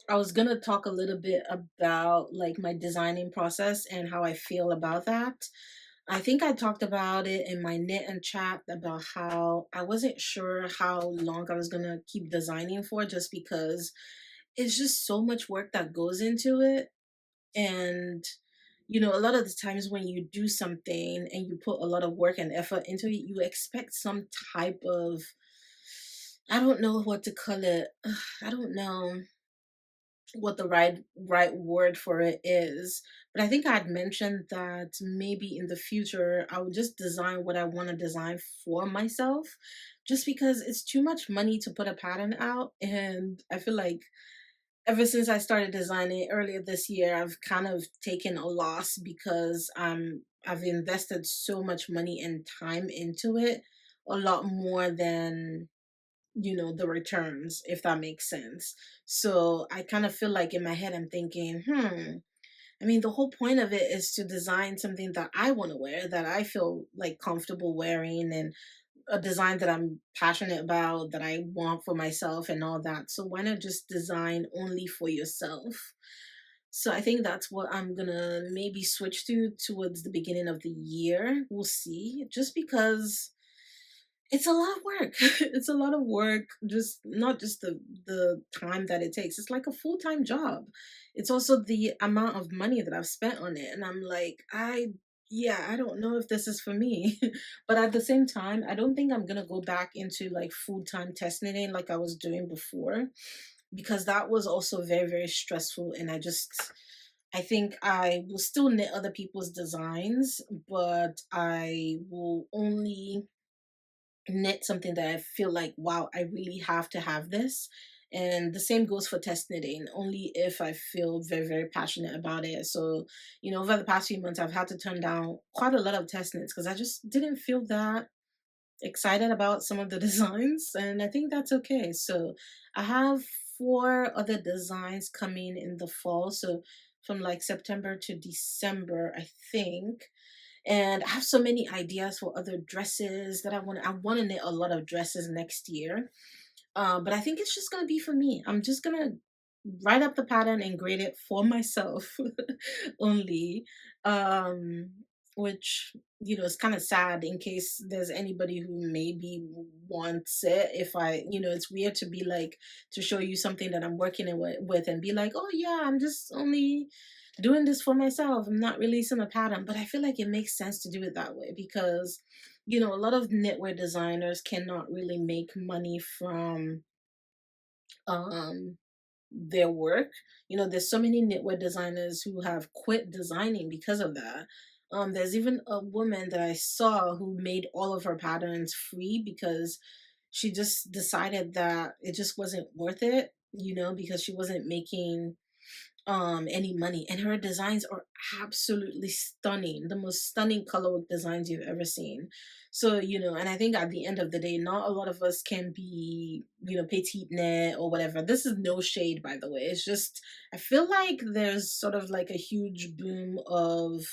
I was gonna talk a little bit about like my designing process and how I feel about that. I think I talked about it in my knit and chat about how I wasn't sure how long I was gonna keep designing for, just because it's just so much work that goes into it. And a lot of the times when you do something and you put a lot of work and effort into it, you expect some type of, I don't know what to call it. I don't know what the right word for it is, but I think I'd mentioned that maybe in the future I would just design what I want to design for myself, just because it's too much money to put a pattern out. And I feel like ever since I started designing earlier this year, I've kind of taken a loss because I've invested so much money and time into it, a lot more than the returns, if that makes sense. So I kind of feel like in my head I'm thinking, I mean, the whole point of it is to design something that I want to wear, that I feel like comfortable wearing, and a design that I'm passionate about, that I want for myself and all that. So why not just design only for yourself? So I think that's what I'm gonna maybe switch to towards the beginning of the year. We'll see. Just because it's a lot of work. It's a lot of work, just not just the time that it takes. It's like a full-time job. It's also the amount of money that I've spent on it. And I'm like, yeah, I don't know if this is for me. But at the same time, I don't think I'm gonna go back into like full-time test knitting like I was doing before, because that was also very, very stressful. And I think I will still knit other people's designs, but I will only knit something that I feel like, wow, I really have to have this. And the same goes for test knitting, only if I feel very, very passionate about it. So, over the past few months, I've had to turn down quite a lot of test knits because I just didn't feel that excited about some of the designs. And I think that's okay. So, I have 4 other designs coming in the fall. So, from like September to December, I think. And I have so many ideas for other dresses that I want to knit a lot of dresses next year. But I think it's just gonna be for me. I'm just gonna write up the pattern and grade it for myself only. Um which, is kind of sad in case there's anybody who maybe wants it. If I, it's weird to be like, to show you something that I'm working with and be like, oh yeah, I'm just only doing this for myself. I'm not releasing a pattern. But I feel like it makes sense to do it that way because, a lot of knitwear designers cannot really make money from um their work. There's so many knitwear designers who have quit designing because of that. There's even a woman that I saw who made all of her patterns free because she just decided that it just wasn't worth it, because she wasn't making any money, and her designs are absolutely stunning, the most stunning colorwork designs you've ever seen. So, and I think at the end of the day, not a lot of us can be, petite knit or whatever. This is no shade, by the way. It's just, I feel like there's sort of like a huge boom of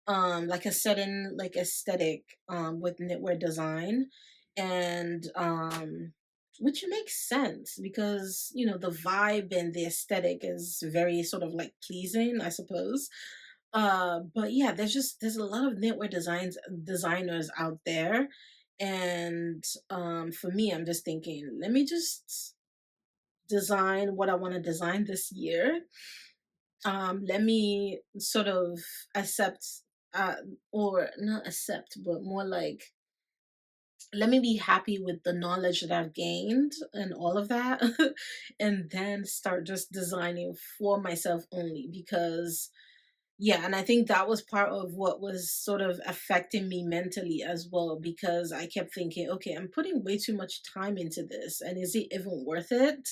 like a certain like aesthetic with knitwear design, and which makes sense because the vibe and the aesthetic is very sort of like pleasing, I suppose. But yeah, there's a lot of knitwear designers out there, and for me, I'm just thinking, let me just design what I want to design this year. Let me sort of accept, uh or not accept, but more like, let me be happy with the knowledge that I've gained and all of that, and then start just designing for myself only. Because yeah, and I think that was part of what was sort of affecting me mentally as well, because I kept thinking, okay, I'm putting way too much time into this, and is it even worth it?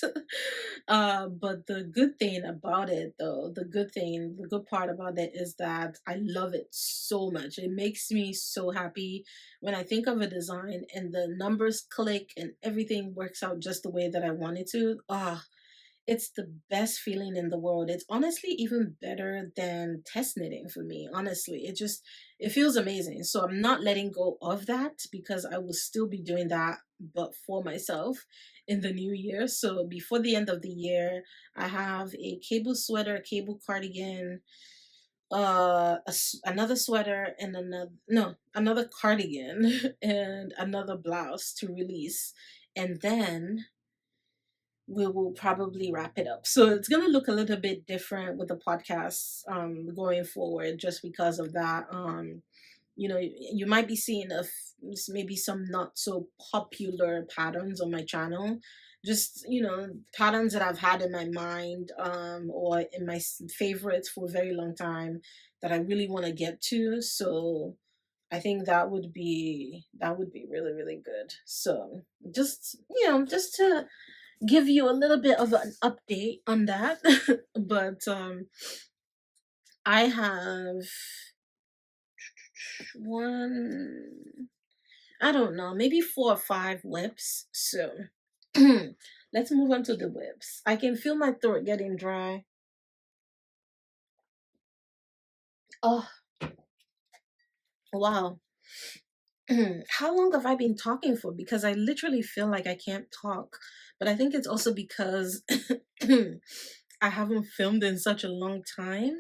But the good thing about it, though, the good part about it is that I love it so much. It makes me so happy when I think of a design and the numbers click and everything works out just the way that I want it to. Ah, it's the best feeling in the world. It's honestly even better than test knitting for me. Honestly, it feels amazing. So I'm not letting go of that because I will still be doing that, but for myself in the new year. So before the end of the year, I have a cable sweater, a cable cardigan, another sweater, and another cardigan and another blouse to release. And then we will probably wrap it up. So it's gonna look a little bit different with the podcast going forward, just because of that. You might be seeing maybe some not so popular patterns on my channel. Just patterns that I've had in my mind, or in my favorites for a very long time that I really want to get to. So I think that would be really, really good. So just to give you a little bit of an update on that. But I have one, I don't know, maybe 4 or 5 whips. So let's move on to the whips. I can feel my throat getting dry. Oh, wow. How long have I been talking for? Because I literally feel like I can't talk. But I think it's also because I haven't filmed in such a long time.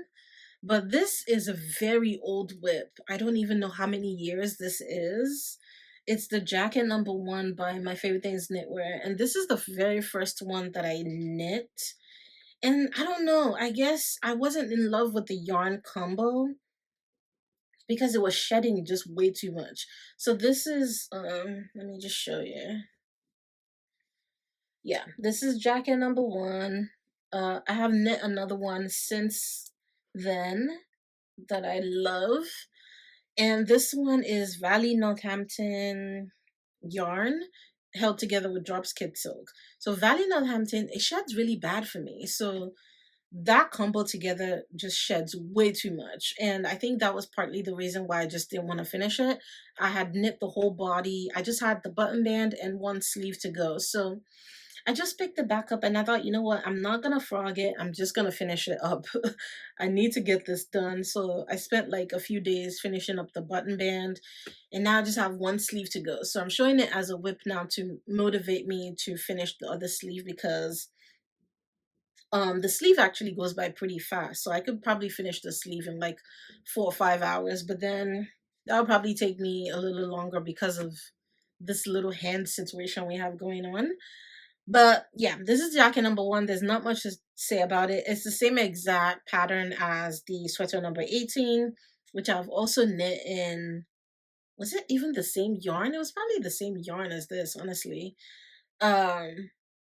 But this is a very old whip. I don't even know how many years this is. It's the jacket #1 by My Favorite Things Knitwear. And this is the very first one that I knit. And I don't know, I guess I wasn't in love with the yarn combo because it was shedding just way too much. So this is, let me just show you. Yeah, this is jacket #1. I have knit another one since then that I love. And this one is Valley Northampton yarn held together with drop skip silk. So Valley Northampton, it sheds really bad for me. So that combo together just sheds way too much. And I think that was partly the reason why I just didn't want to finish it. I had knit the whole body. I just had the button band and one sleeve to go. So I just picked it back up and I thought, you know what? I'm not gonna frog it. I'm just gonna finish it up. I need to get this done. So I spent like a few days finishing up the button band, and now I just have one sleeve to go. So I'm showing it as a whip now to motivate me to finish the other sleeve, because The sleeve actually goes by pretty fast, so I could probably finish the sleeve in like 4 or 5 hours, but then that'll probably take me a little longer because of this little hand situation we have going on. But yeah, this is jacket number one. There's not much to say about it. It's the same exact pattern as the sweater number 18, which I've also knit in. Was it even the same yarn? It was probably the same yarn as this, honestly. Um,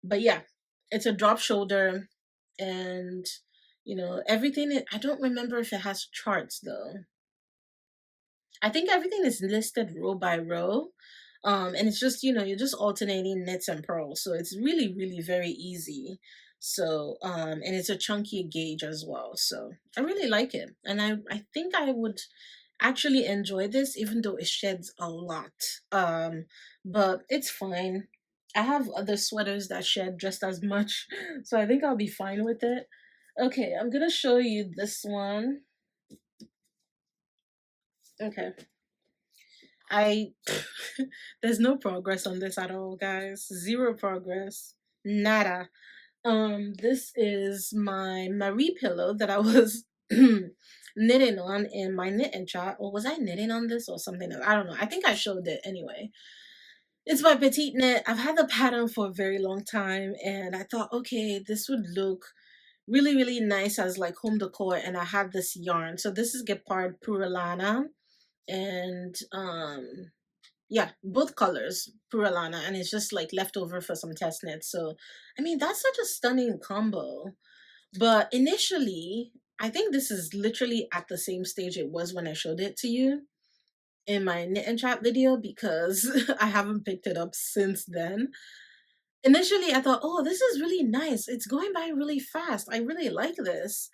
but yeah, it's a drop shoulder, and everything. I don't remember if it has charts though. I think everything is listed row by row. And it's just, you're just alternating knits and purls. So it's really, really very easy. So, and it's a chunky gauge as well. So I really like it. And I think I would actually enjoy this, even though it sheds a lot. But it's fine. I have other sweaters that shed just as much. So I think I'll be fine with it. Okay, I'm going to show you this one. Okay. I there's no progress on this at all, guys. Zero progress. Nada. This is my Marie pillow that I was knitting on in my knitting chat. Or was I knitting on this or something else? I don't know. I think I showed it anyway. It's by Petiteknit. I've had the pattern for a very long time, and I thought, okay, this would look really, really nice as like home decor. And I have this yarn. So this is Gepard Puralana, and yeah, both colors, Puralana, and it's just like leftover for some test knits. So I mean, that's such a stunning combo. But initially, I think this is literally at the same stage it was when I showed it to you in my knit and chat video, because I haven't picked it up since then. Initially I thought, oh, this is really nice, it's going by really fast, I really like this.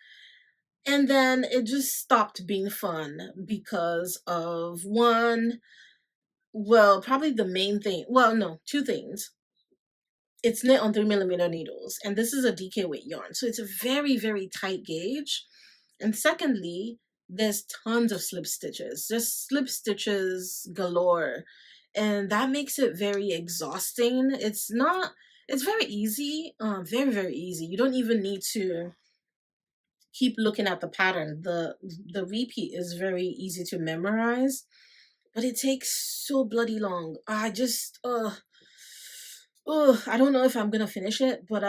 And then it just stopped being fun because of one, well, probably the main thing. Well, no, two things. It's knit on 3mm needles, and this is a DK weight yarn, so it's a very, very tight gauge. And secondly, there's tons of slip stitches, just slip stitches galore, and that makes it very exhausting. It's not. It's very easy, very, very easy. You don't even need to keep looking at the pattern. The repeat is very easy to memorize, but it takes so bloody long. I don't know if I'm gonna finish it, but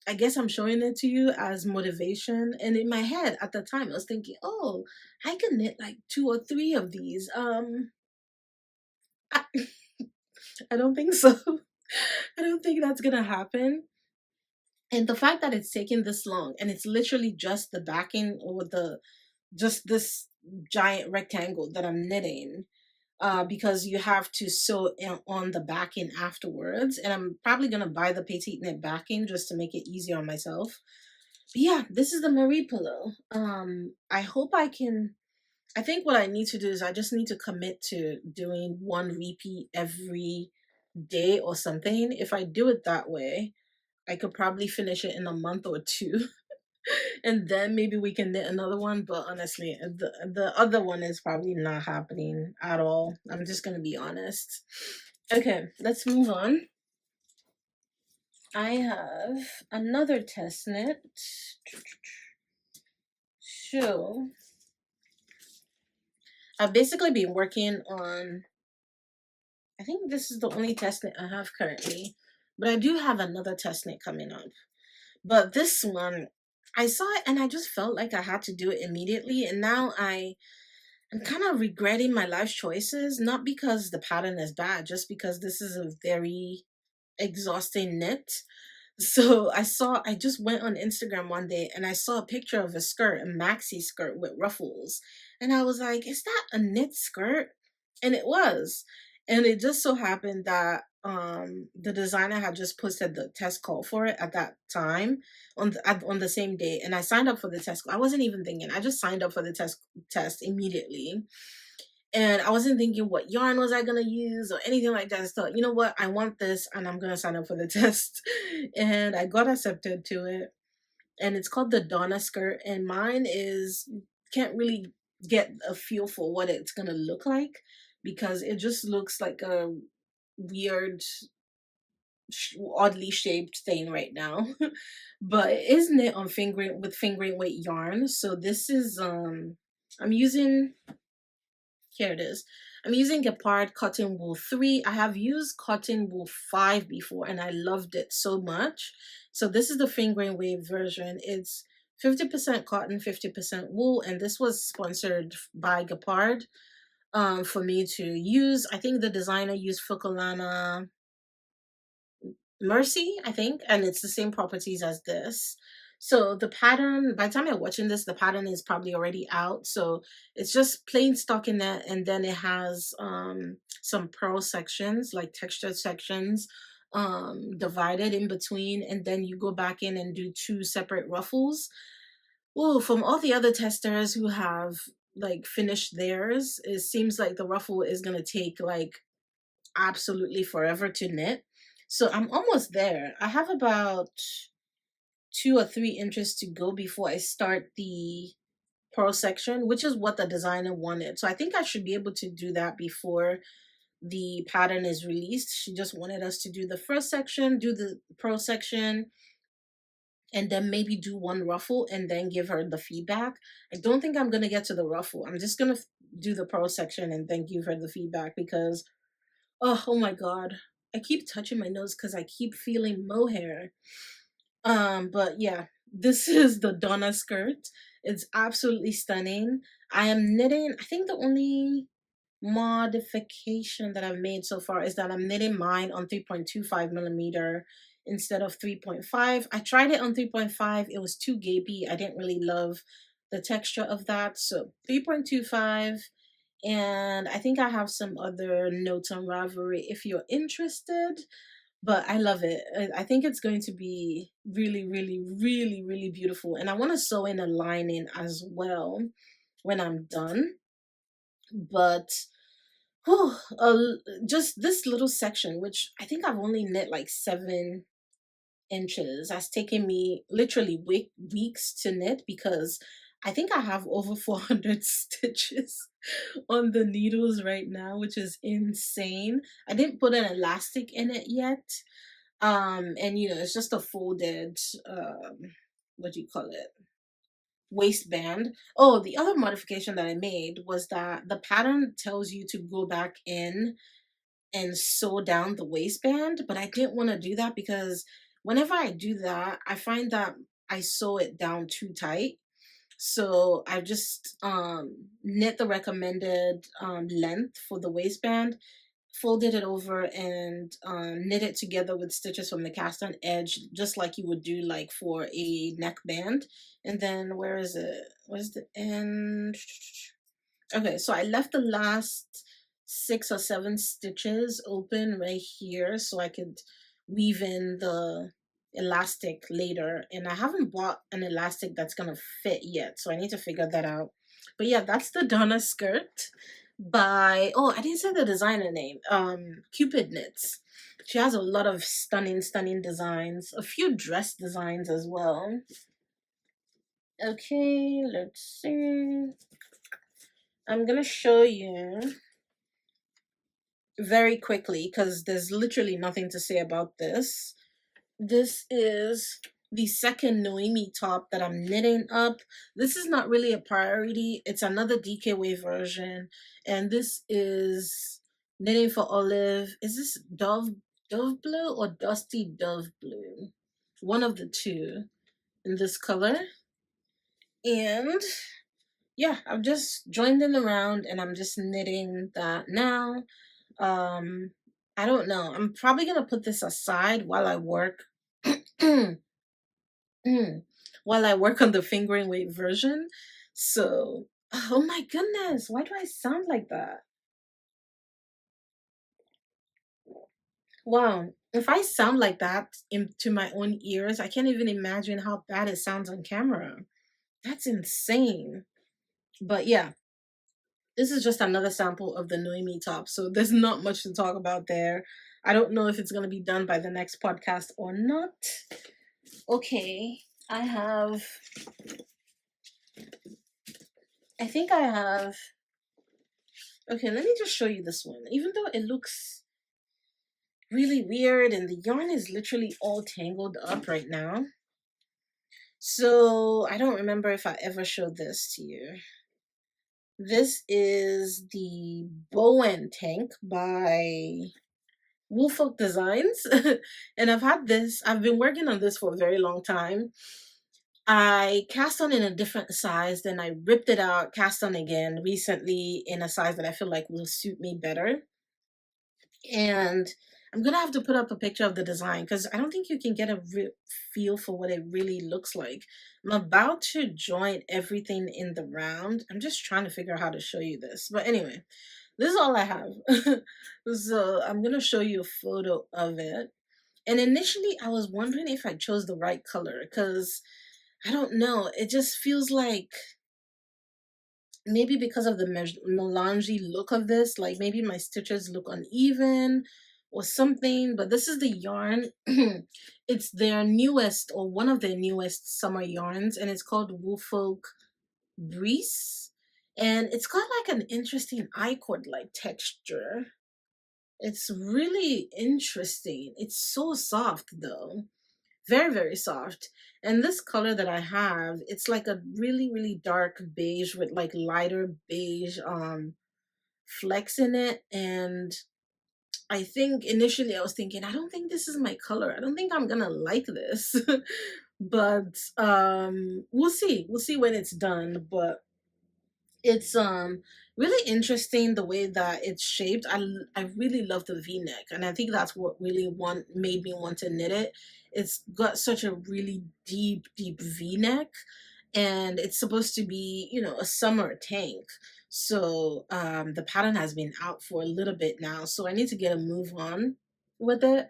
I guess I'm showing it to you as motivation. And in my head at the time, I was thinking, oh, I can knit like 2 or 3 of these. I, I don't think so. I don't think that's gonna happen. And the fact that it's taking this long, and it's literally just the backing, or just this giant rectangle that I'm knitting, because you have to sew on the backing afterwards. And I'm probably going to buy the Petiteknit backing just to make it easier on myself. But yeah, this is the Marie pillow. I hope I can. I think what I need to do is I just need to commit to doing one repeat every day or something. If I do it that way, I could probably finish it in a month or two. And then maybe we can knit another one. But honestly, the other one is probably not happening at all. I'm just gonna be honest. Okay, let's move on. I have another test knit. So I've basically been working on, I think this is the only test knit I have currently, but I do have another test knit coming up. But this one, I saw it and I just felt like I had to do it immediately. And now I'm kind of regretting my life choices, not because the pattern is bad, just because this is a very exhausting knit. So I just went on Instagram one day and I saw a picture of a skirt, a maxi skirt with ruffles. And I was like, is that a knit skirt? And it was. And it just so happened that the designer had just posted the test call for it at that time on the same day. And I signed up for the test. I wasn't even thinking. I just signed up for the test immediately. And I wasn't thinking what yarn was I gonna use or anything like that. So you know what? I want this and I'm gonna sign up for the test. And I got accepted to it. And it's called the Donna Skirt. And mine is, can't really get a feel for what it's gonna look like, because it just looks like a weird oddly shaped thing right now. But it is knit on fingering weight yarn. So this is I'm using, here it is. I'm using Gepard Cotton Wool 3. I have used Cotton Wool 5 before and I loved it so much. So this is the fingering weight version. It's 50% cotton, 50% wool, and this was sponsored by Gepard for me to use. I think the designer used Fukulana Mercy, I think, and it's the same properties as this. So the pattern, by the time you're watching this, the pattern is probably already out. So it's just plain stockinette, and then it has some purl sections, like textured sections, divided in between, and then you go back in and do two separate ruffles. Well, from all the other testers who have like finished theirs, it seems like the ruffle is gonna take like absolutely forever to knit. So I'm almost there. I have about 2 or 3 inches to go before I start the purl section, which is what the designer wanted. So I think I should be able to do that before the pattern is released. She just wanted us to do the first section, do the purl section, and then maybe do one ruffle and then give her the feedback. I don't think I'm going to get to the ruffle. I'm just going to do the purl section and then give her the feedback because oh my god. I keep touching my nose because I keep feeling mohair. But yeah, this is the Donna skirt. It's absolutely stunning. I am knitting, I think the only modification that I've made so far is that I'm knitting mine on 3.25 millimeter instead of 3.5. I tried it on 3.5. It was too gapey. I didn't really love the texture of that. So 3.25. And I think I have some other notes on Ravelry if you're interested, but I love it. I think it's going to be really, really, really, really beautiful. And I want to sew in a lining as well when I'm done. But whew, just this little section, which I think I've only knit like 7 inches, has taken me literally weeks to knit because I think I have over 400 stitches on the needles right now, which is insane. I didn't put an elastic in it yet. And you know, it's just a folded what do you call it? Waistband. Oh, the other modification that I made was that the pattern tells you to go back in and sew down the waistband, but I didn't want to do that because whenever I do that, I find that I sew it down too tight. So I just knit the recommended length for the waistband, folded it over, and knit it together with stitches from the cast on edge, just like you would do like for a neckband. And then where is it? Where's the end? Okay, so I left the last 6 or 7 stitches open right here so I could weave in the elastic later. And I haven't bought an elastic that's gonna fit yet, so I need to figure that out. But yeah, that's the Donna skirt by, oh, I didn't say the designer name. Cupid Knits. She has a lot of stunning, stunning designs, a few dress designs as well. Okay, let's see. I'm gonna show you very quickly because there's literally nothing to say about this. This is the second Noemie top that I'm knitting up. This is not really a priority. It's another DKW version, and this is knitting for Olive. Is this Dove Blue or Dusty Dove Blue? One of the two in this color. And yeah, I've just joined in around and I'm just knitting that now. I don't know. I'm probably gonna put this aside while I work. While I work on the fingering weight version. So, oh my goodness, why do I sound like that? Wow, if I sound like that into my own ears, I can't even imagine how bad it sounds on camera. That's insane. But yeah, this is just another sample of the Noemie top. So there's not much to talk about there. I don't know if it's going to be done by the next podcast or not. Okay, I think I have, okay, let me just show you this one. Even though it looks, really weird, and the yarn is literally all tangled up right now. So I don't remember if I ever showed this to you. This is the Bowen Tank by Woolfolk Designs. And I've been working on this for a very long time. I cast on in a different size, then I ripped it out, cast on again recently in a size that I feel like will suit me better. And I'm gonna have to put up a picture of the design because I don't think you can get a feel for what it really looks like. I'm about to join everything in the round. I'm just trying to figure out how to show you this. But anyway, this is all I have. So I'm gonna show you a photo of it. And initially I was wondering if I chose the right color because I don't know. It just feels like maybe because of the melange look of this, like maybe my stitches look uneven or something, but this is the yarn. It's their newest, or one of their newest summer yarns, and it's called Woolfolk Breeze. And it's got like an interesting I-cord like texture. It's really interesting. It's so soft though. Very, very soft. And this color that I have, it's like a really, really dark beige with like lighter beige flecks in it. And I think initially I was thinking, I don't think this is my color. I don't think I'm gonna like this. But we'll see. We'll see when it's done. But it's really interesting the way that it's shaped. I really love the V-neck, and I think that's what really made me want to knit it. It's got such a really deep V-neck, and it's supposed to be, you know, a summer tank. So the pattern has been out for a little bit now, so I need to get a move on with it.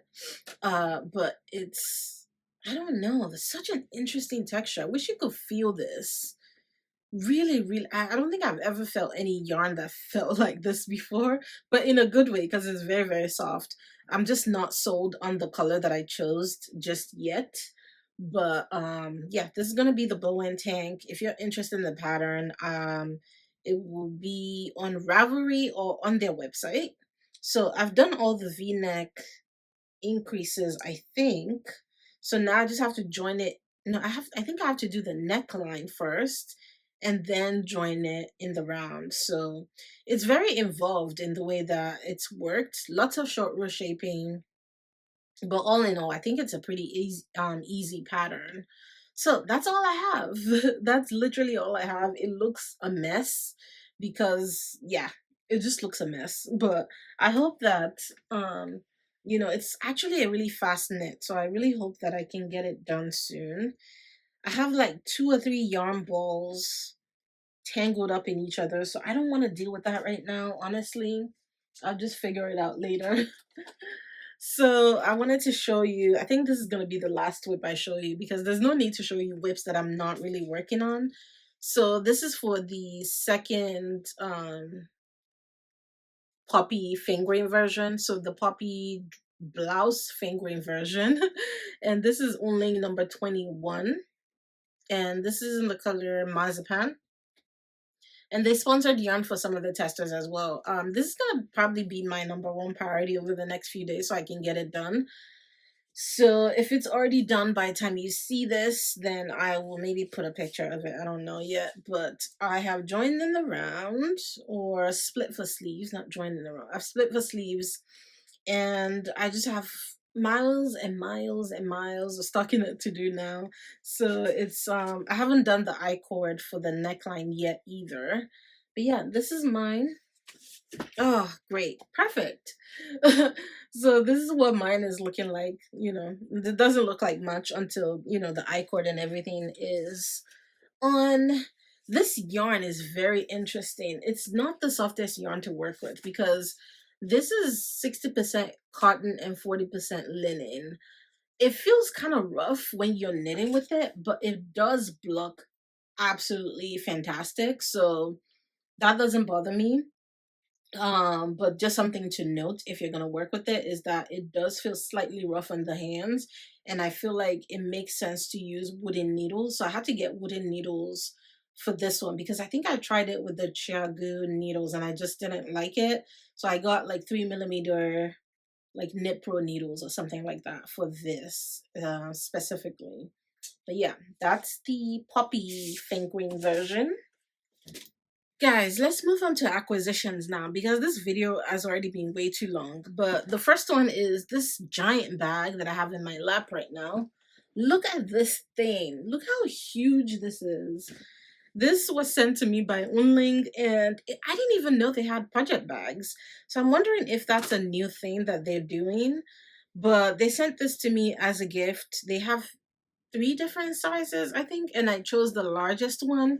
But it's, I don't know, there's such an interesting texture. I wish you could feel this. Really, really, I don't think I've ever felt any yarn that felt like this before, but in a good way because it's very, very soft. I'm just not sold on the color that I chose just yet. But yeah, this is gonna be the Bowen Tank. If you're interested in the pattern, it will be on Ravelry or on their website. So I've done all the V-neck increases, I think. So now I just have to join it. No, I think I have to do the neckline first and then join it in the round. So it's very involved in the way that it's worked. Lots of short row shaping, but all in all, I think it's a pretty easy pattern. So that's all I have. That's literally all I have. It looks a mess because yeah, it just looks a mess. But I hope that you know, it's actually a really fast knit, so I really hope that I can get it done soon. I have like 2 or 3 yarn balls tangled up in each other, so I don't want to deal with that right now, honestly. I'll just figure it out later. So I wanted to show you, I think this is going to be the last whip I show you because there's no need to show you whips that I'm not really working on. So this is for the second Poppy fingering version. So the Poppy Blouse fingering version. And this is only number 21. And this is in the color Marzipan. And they sponsored yarn for some of the testers as well. This is gonna probably be my #1 priority over the next few days so I can get it done. So if it's already done by the time you see this, then I will maybe put a picture of it. I don't know yet, but I have joined in the round, or split for sleeves, not joined in the round. I've split for sleeves, and I just have miles and miles and miles of stockinette to do now. So it's I haven't done the I-cord for the neckline yet either. But yeah, this is mine. Oh, great. Perfect. So this is what mine is looking like. You know, it doesn't look like much until, you know, the I-cord and everything is on. This yarn is very interesting. It's not the softest yarn to work with because this is 60% cotton and 40% linen. It feels kind of rough when you're knitting with it, but it does block absolutely fantastic. So that doesn't bother me. But just something to note if you're gonna work with it is that it does feel slightly rough on the hands, and I feel like it makes sense to use wooden needles. So I had to get wooden needles for this one because I think I tried it with the Chiagu needles and I just didn't like it. So I got like 3mm like knit pro needles or something like that for this specifically. But yeah, that's the poppy fingering version. Guys, let's move on to acquisitions now because this video has already been way too long. But the first one is this giant bag that I have in my lap right now. Look at this thing. Look how huge this is. This was sent to me by Unling, and I didn't even know they had project bags. So I'm wondering if that's a new thing that they're doing. But they sent this to me as a gift. They have 3 different sizes, I think, and I chose the largest one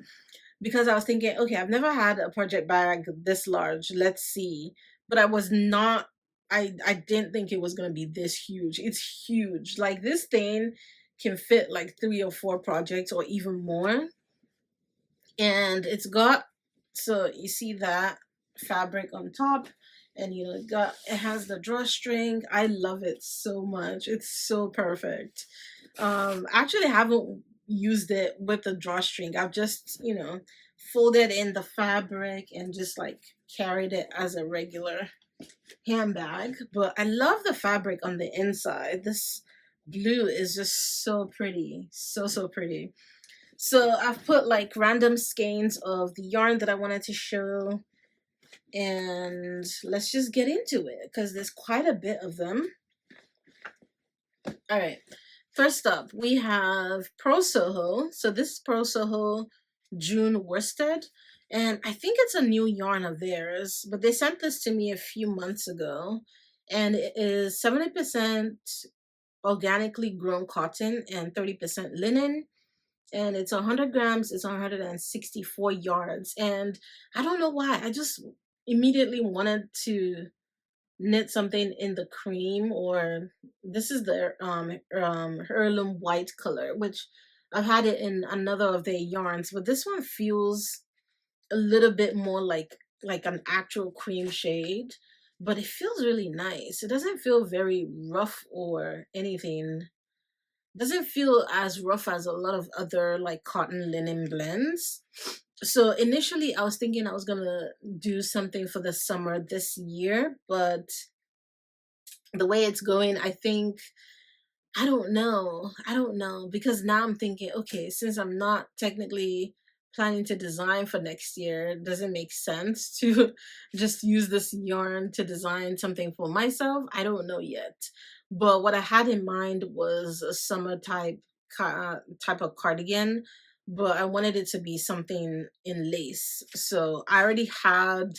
because I was thinking, okay, I've never had a project bag this large. Let's see. But I was not, I didn't think it was going to be this huge. It's huge. Like this thing can fit like 3 or 4 projects or even more. And it's got, so you see that fabric on top, and you know, it has the drawstring. I love it so much. It's so perfect. Actually haven't used it with the drawstring. I've just, you know, folded in the fabric and just like carried it as a regular handbag. But I love the fabric on the inside. This blue is just so pretty. So pretty. So I've put like random skeins of the yarn that I wanted to show, and let's just get into it because there's quite a bit of them. All right, first up we have Pro Soho. So this is Pro Soho June worsted, and I think it's a new yarn of theirs, but they sent this to me a few months ago, and it is 70% organically grown cotton and 30% linen, and it's 100 grams. It's 164 yards, and I don't know why, I just immediately wanted to knit something in the cream, or this is the heirloom white color, which I've had it in another of their yarns, but this one feels a little bit more like an actual cream shade, but it feels really nice. It doesn't feel very rough or anything. Doesn't feel as rough as a lot of other like cotton linen blends. So initially I was thinking I was gonna do something for the summer this year, but the way it's going, I think, I don't know. I don't know, because now I'm thinking, okay, since I'm not technically planning to design for next year, does it make sense to just use this yarn to design something for myself? I don't know yet. But what I had in mind was a summer type of cardigan, but I wanted it to be something in lace. So I already had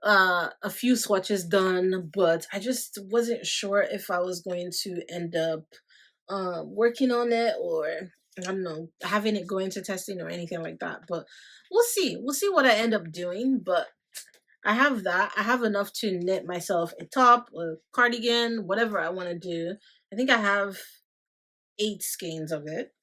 a few swatches done, but I just wasn't sure if I was going to end up working on it, or I don't know, having it go into testing or anything like that. But we'll see what I end up doing. But I have that. I have enough to knit myself a top, a cardigan, whatever I want to do. I think I have 8 skeins of it.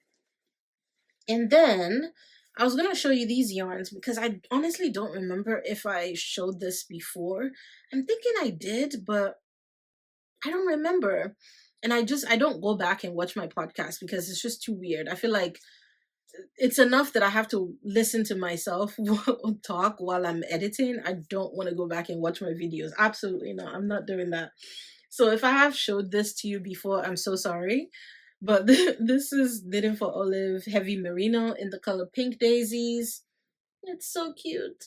And then I was gonna show you these yarns because I honestly don't remember if I showed this before. I'm thinking I did, but I don't remember. And I don't go back and watch my podcast because it's just too weird. I feel like it's enough that I have to listen to myself talk while I'm editing. I don't want to go back and watch my videos. Absolutely not. I'm not doing that. So if I have showed this to you before, I'm so sorry. But this is Knitting for Olive Heavy Merino in the color Pink Daisies. It's so cute.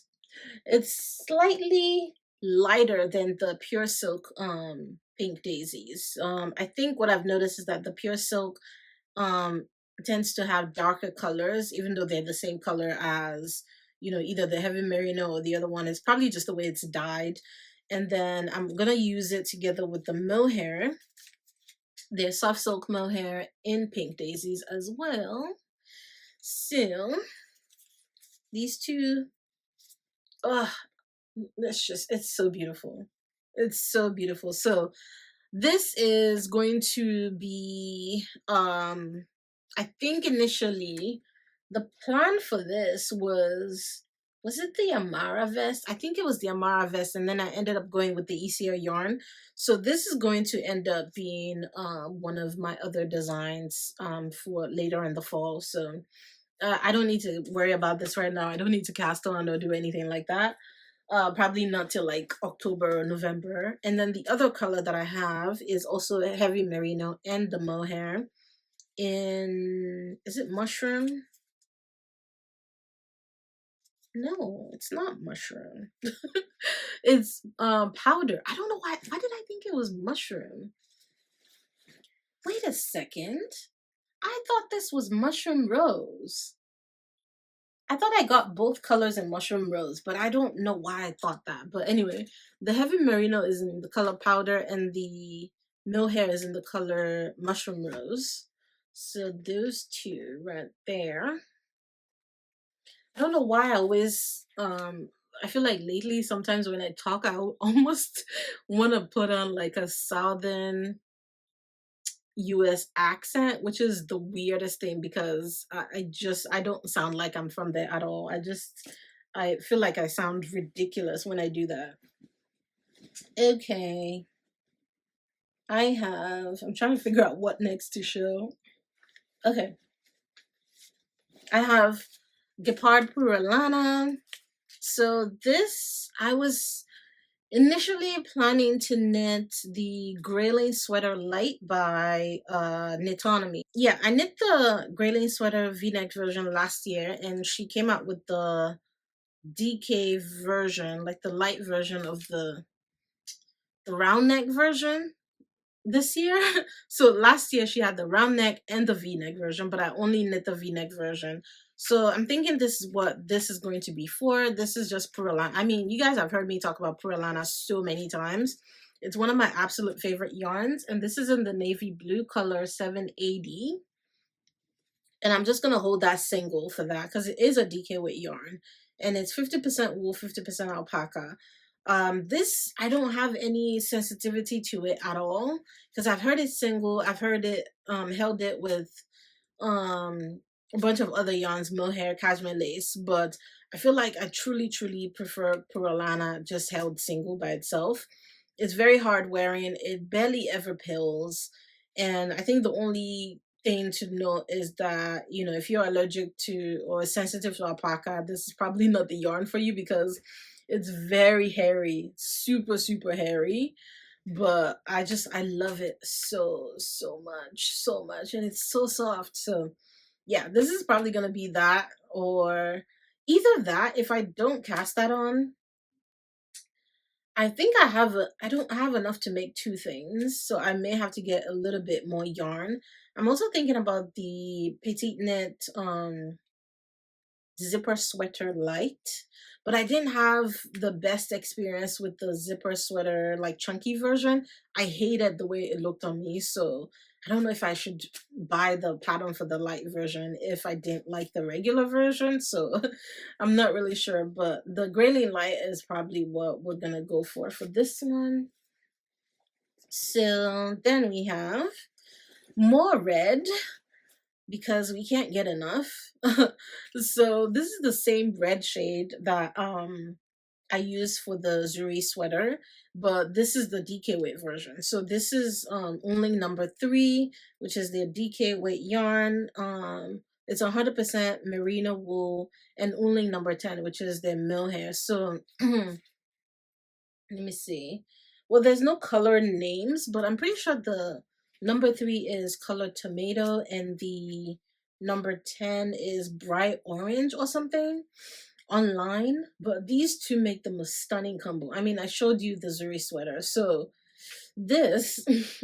It's slightly lighter than the Pure Silk Pink Daisies. I think what I've noticed is that the Pure Silk um tends to have darker colors, even though they're the same color as, you know, either the Heavy Merino or the other one. It's probably just the way it's dyed. And then I'm gonna use it together with the mohair. There's soft silk mohair in Pink Daisies as well. So these two, oh, it's so beautiful. It's so beautiful. So this is going to be, I think initially the plan for this was it the Amara vest? I think it was the Amara vest, and then I ended up going with the easier yarn. So this is going to end up being one of my other designs for later in the fall. So I don't need to worry about this right now. I don't need to cast on or do anything like that. Probably not till like October or November. And then the other color that I have is also a heavy merino and the mohair in, is it mushroom? No, it's not mushroom. It's powder. I don't know why did I think it was mushroom? Wait a second. I thought this was mushroom rose. I thought I got both colors in mushroom rose, but I don't know why I thought that. But anyway, the heavy merino is in the color powder and the mohair is in the color mushroom rose. So those two right there. I don't know why I always I feel like lately sometimes when I talk I almost want to put on like a southern US accent, which is the weirdest thing because I don't sound like I'm from there at all. I feel like I sound ridiculous when I do that. Okay. I'm trying to figure out what next to show. Okay. I have Gepard Puralana. So this, I was initially planning to knit the Grayling Sweater Light by Knitonomy. Yeah, I knit the Grayling Sweater V-neck version last year, and she came out with the DK version, like the light version of the round neck version this year. So last year she had the round neck and the V-neck version, but I only knit the V-neck version. So I'm thinking this is what this is going to be for. This is just Puralana. I mean, you guys have heard me talk about Puralana so many times. It's one of my absolute favorite yarns, and this is in the navy blue color 780. And I'm just gonna hold that single for that because it is a DK weight yarn, and it's 50% wool, 50% alpaca. This I don't have any sensitivity to it at all because I've heard it single. I've heard it held it with um a bunch of other yarns, mohair, cashmere lace, but I feel like I truly prefer Puralana just held single by itself. It's very hard wearing, it barely ever pills, and I think the only thing to note is that, you know, if you're allergic to or sensitive to alpaca, this is probably not the yarn for you because it's very hairy, super hairy. But I love it so much, and it's so soft. So yeah, this is probably gonna be that, or either that if I don't cast that on. I think I don't have enough to make two things, so I may have to get a little bit more yarn. I'm also thinking about the Petiteknit zipper sweater light, but I didn't have the best experience with the zipper sweater like chunky version. I hated the way it looked on me, so I don't know if I should buy the pattern for the light version if I didn't like the regular version. So I'm not really sure, but the Grayling light is probably what we're gonna go for this one. So then we have more red because we can't get enough. So this is the same red shade that I use for the Zuri sweater, but this is the DK weight version. So this is only number 3, which is the DK weight yarn. It's 100% merino wool, and only number 10, which is the mohair. So let me see. Well, there's no color names, but I'm pretty sure the number 3 is color tomato and the number 10 is bright orange or something online. But these two make the most stunning combo. I mean, I showed you the Zuri sweater. So this is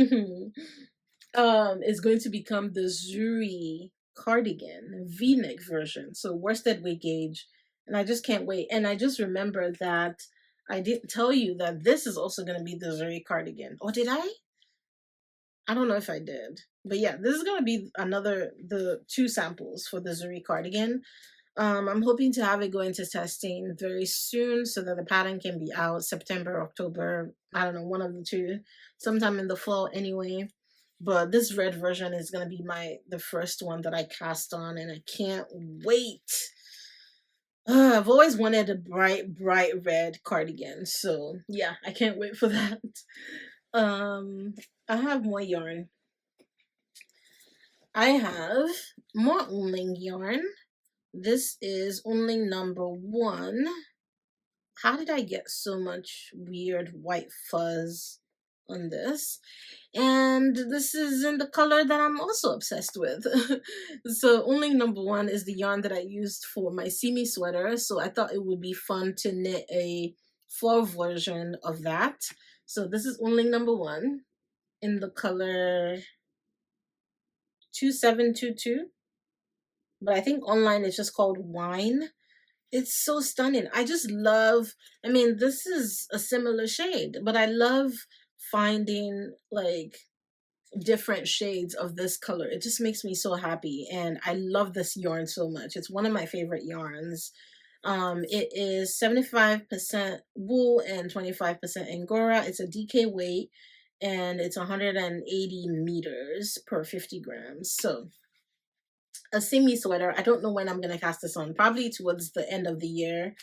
going to become the Zuri cardigan V-neck version. So worsted weight gauge, and I just can't wait. And I just remember that I didn't tell you that this is also going to be the Zuri cardigan. Or did I? I don't know if I did. But yeah, this is going to be the 2 samples for the Zuri cardigan. I'm hoping to have it go into testing very soon so that the pattern can be out September, October. I don't know, one of the two, sometime in the fall anyway. But this red version is going to be the first one that I cast on, and I can't wait. I've always wanted a bright red cardigan, so yeah, I can't wait for that. I have more yarn. I have more Unling yarn. This is only number 1. how did I get so much weird white fuzz on this? And this is in the color that I'm also obsessed with. So only number one is the yarn that I used for my See sweater. So I thought it would be fun to knit a fall version of that. So this is only number one in the color 2722. But I think online it's just called Wine. It's so stunning. I just love, I mean, this is a similar shade, but I love finding like different shades of this color. It just makes me so happy, and I love this yarn so much. It's one of my favorite yarns. It is 75% wool and 25% angora. It's a DK weight, and it's 180 meters per 50 grams. So a simi sweater. I don't know when I'm gonna cast this on. Probably towards the end of the year.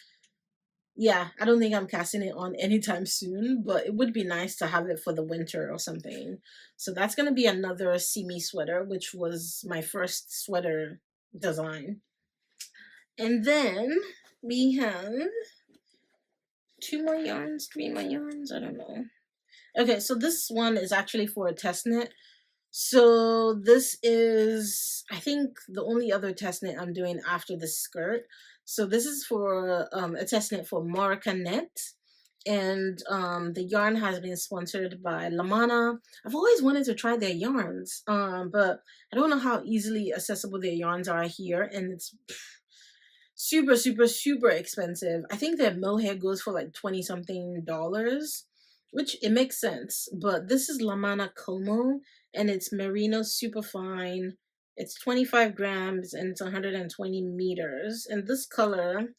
Yeah, I don't think I'm casting it on anytime soon, but it would be nice to have it for the winter or something. So that's gonna be another simi sweater, which was my first sweater design. And then we have two more yarns, three more yarns, I don't know. Okay, so this one is actually for a test knit. So this is, I think, the only other test knit I'm doing after the skirt. So this is for a test knit for Myfavouritethingsknitwear. And the yarn has been sponsored by Lamana. I've always wanted to try their yarns, but I don't know how easily accessible their yarns are here. And it's super, super, super expensive. I think their mohair goes for like 20 something dollars, which it makes sense. But this is Lamana Como, and it's merino super fine. It's 25 grams and it's 120 meters. And this color,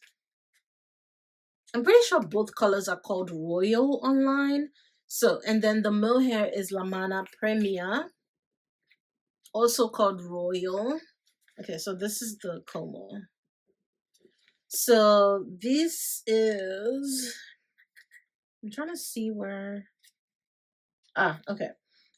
I'm pretty sure both colors are called Royal online. So, and then the mohair is Lamana Premia, also called Royal. Okay, so this is the Como. So this is, I'm trying to see where, okay.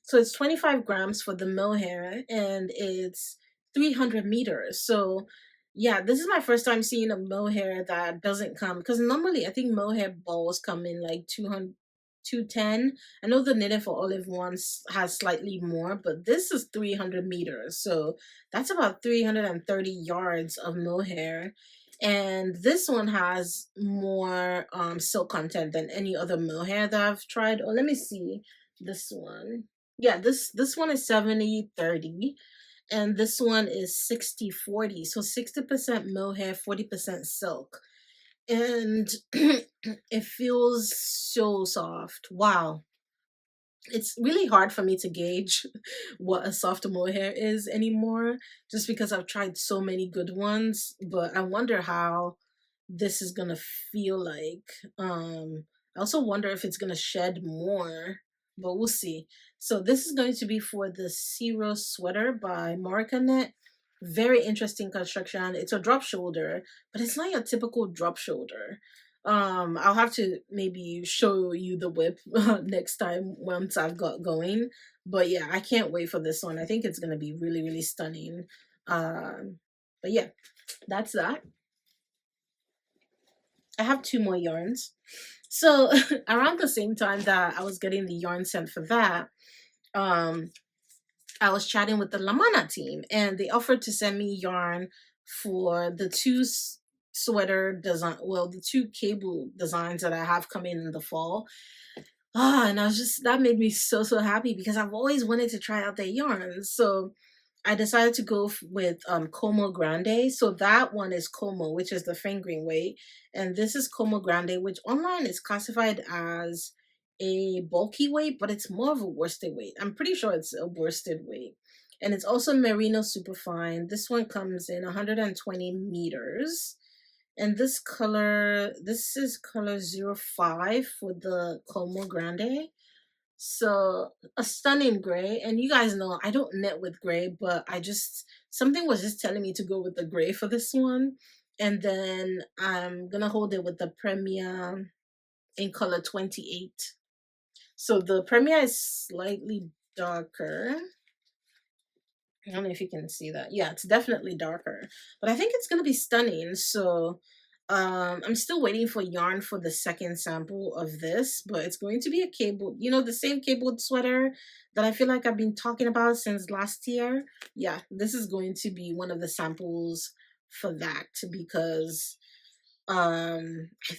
So it's 25 grams for the mohair and it's 300 meters. So yeah, this is my first time seeing a mohair that doesn't come, because normally I think mohair balls come in like 200, 210. I know the Knitted for Olive ones has slightly more, but this is 300 meters. So that's about 330 yards of mohair. And this one has more silk content than any other mohair that I've tried. Oh, let me see this one. Yeah, this one is 70-30, and this one is 60-40. So 60% mohair, 40% silk. And it feels so soft. Wow. It's really hard for me to gauge what a soft mohair is anymore, just because I've tried so many good ones, but I wonder how this is gonna feel like. I also wonder if it's gonna shed more, but we'll see. So this is going to be for the Zuri Sweater by Myfavouritethingsknitwear. Very interesting construction. It's a drop shoulder, but it's not your typical drop shoulder. I'll have to maybe show you the whip next time once I've got going. But yeah, I can't wait for this one. I think it's gonna be really, really stunning. But yeah, that's that. I have two more yarns. So around the same time that I was getting the yarn sent for that, um, I was chatting with the Lamana team, and they offered to send me yarn for the two sweater design, well, the two cable designs that I have coming in the fall. And I was just, that made me so, so happy because I've always wanted to try out their yarns. So I decided to go with Como Grande. So that one is Como, which is the fingering weight. And this is Como Grande, which online is classified as a bulky weight, but it's more of a worsted weight. I'm pretty sure it's a worsted weight. And it's also merino superfine. This one comes in 120 meters. And this color, this is color 05 for the Como Grande. So a stunning gray. And you guys know I don't knit with gray, but I just, something was just telling me to go with the gray for this one. And then I'm gonna hold it with the Premiere in color 28. So the Premiere is slightly darker. I don't know if you can see that. Yeah, it's definitely darker, but I think it's gonna be stunning. So I'm still waiting for yarn for the second sample of this, but it's going to be a cable, you know, the same cabled sweater that I feel like I've been talking about since last year. Yeah, this is going to be one of the samples for that, because I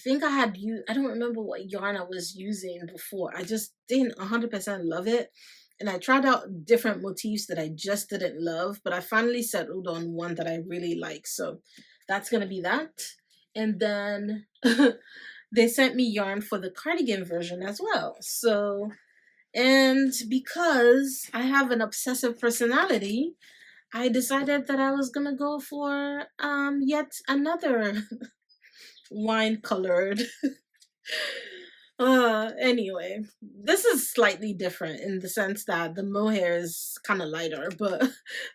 think I had used, I don't remember what yarn I was using before. I just didn't 100% love it. And I tried out different motifs that I just didn't love, but I finally settled on one that I really like. So that's going to be that. And then they sent me yarn for the cardigan version as well. So, and because I have an obsessive personality, I decided that I was going to go for yet another wine colored. Anyway, this is slightly different in the sense that the mohair is kind of lighter, but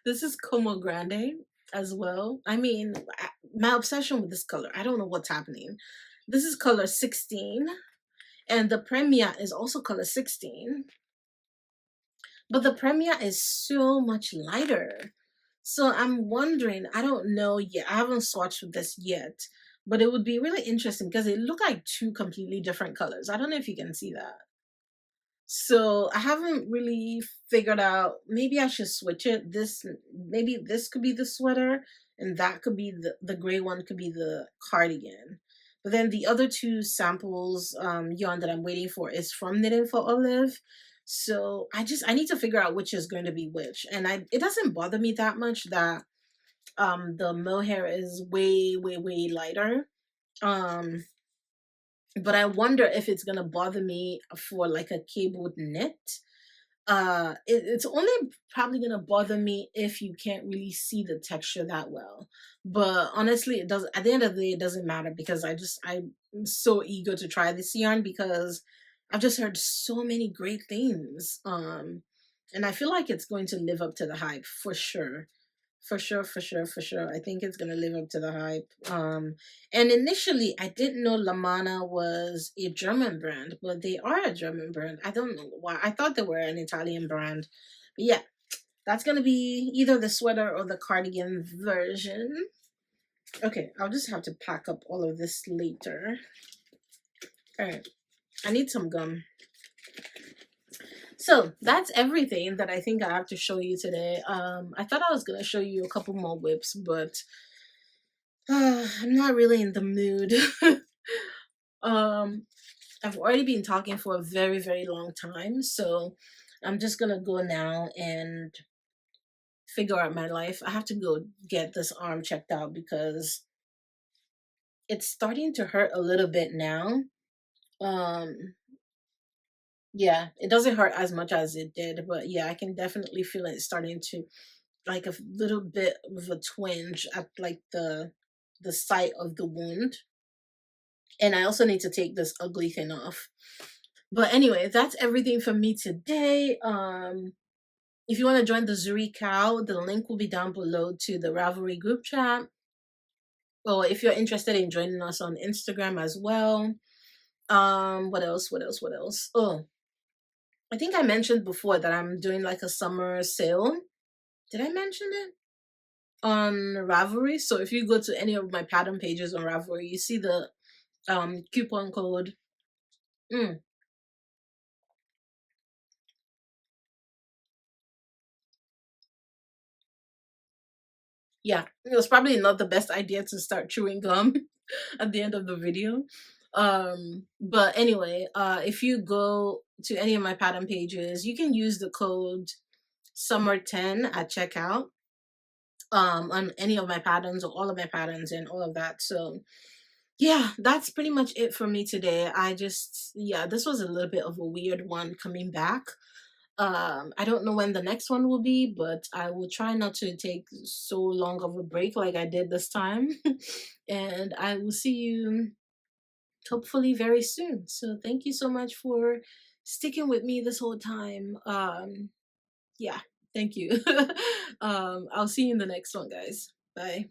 this is Como Grande as well. I mean, my obsession with this color, I don't know what's happening. This is color 16, and the Premia is also color 16, but the Premia is so much lighter. So I'm wondering, I don't know yet. I haven't swatched with this yet, but it would be really interesting because it look like two completely different colors. I don't know if you can see that. So I haven't really figured out, maybe I should switch it. Maybe this could be the sweater and that could be the gray one could be the cardigan. But then the other two samples yarn that I'm waiting for is from Knitting for Olive. So I need to figure out which is going to be which. And it doesn't bother me that much that the mohair is way lighter. Um but I wonder if it's gonna bother me for like a cabled knit. It's only probably gonna bother me if you can't really see the texture that well. But honestly, it does, at the end of the day, it doesn't matter because I'm so eager to try this yarn because I've just heard so many great things. And I feel like it's going to live up to the hype for sure. For sure. I think it's gonna live up to the hype. And initially I didn't know Lamana was a German brand, but they are a German brand. I don't know why. I thought they were an Italian brand. But yeah, that's gonna be either the sweater or the cardigan version. Okay, I'll just have to pack up all of this later. Alright. I need some gum. So that's everything that I think I have to show you today. I thought I was gonna show you a couple more whips, but I'm not really in the mood. um, I've already been talking for a very long time, so I'm just gonna go now and figure out my life. I have to go get this arm checked out because it's starting to hurt a little bit now. Um, yeah, it doesn't hurt as much as it did, but yeah, I can definitely feel it starting to, like, a little bit of a twinge at like the site of the wound. And I also need to take this ugly thing off. But anyway, that's everything from me today. If you want to join the Zuri KAL, the link will be down below to the Ravelry group chat. Or if you're interested in joining us on Instagram as well. What else? Oh, I think I mentioned before that I'm doing like a summer sale. Did I mention it? On Ravelry. So if you go to any of my pattern pages on Ravelry, you see the coupon code. Yeah, it was probably not the best idea to start chewing gum at the end of the video. But anyway, if you go to any of my pattern pages, you can use the code summer10 at checkout on any of my patterns or all of my patterns and all of that. So yeah, that's pretty much it for me today. Yeah, this was a little bit of a weird one coming back. I don't know when the next one will be, but I will try not to take so long of a break like I did this time. And I will see you hopefully very soon. So thank you so much for sticking with me this whole time. Yeah, thank you. I'll see you in the next one, guys. Bye.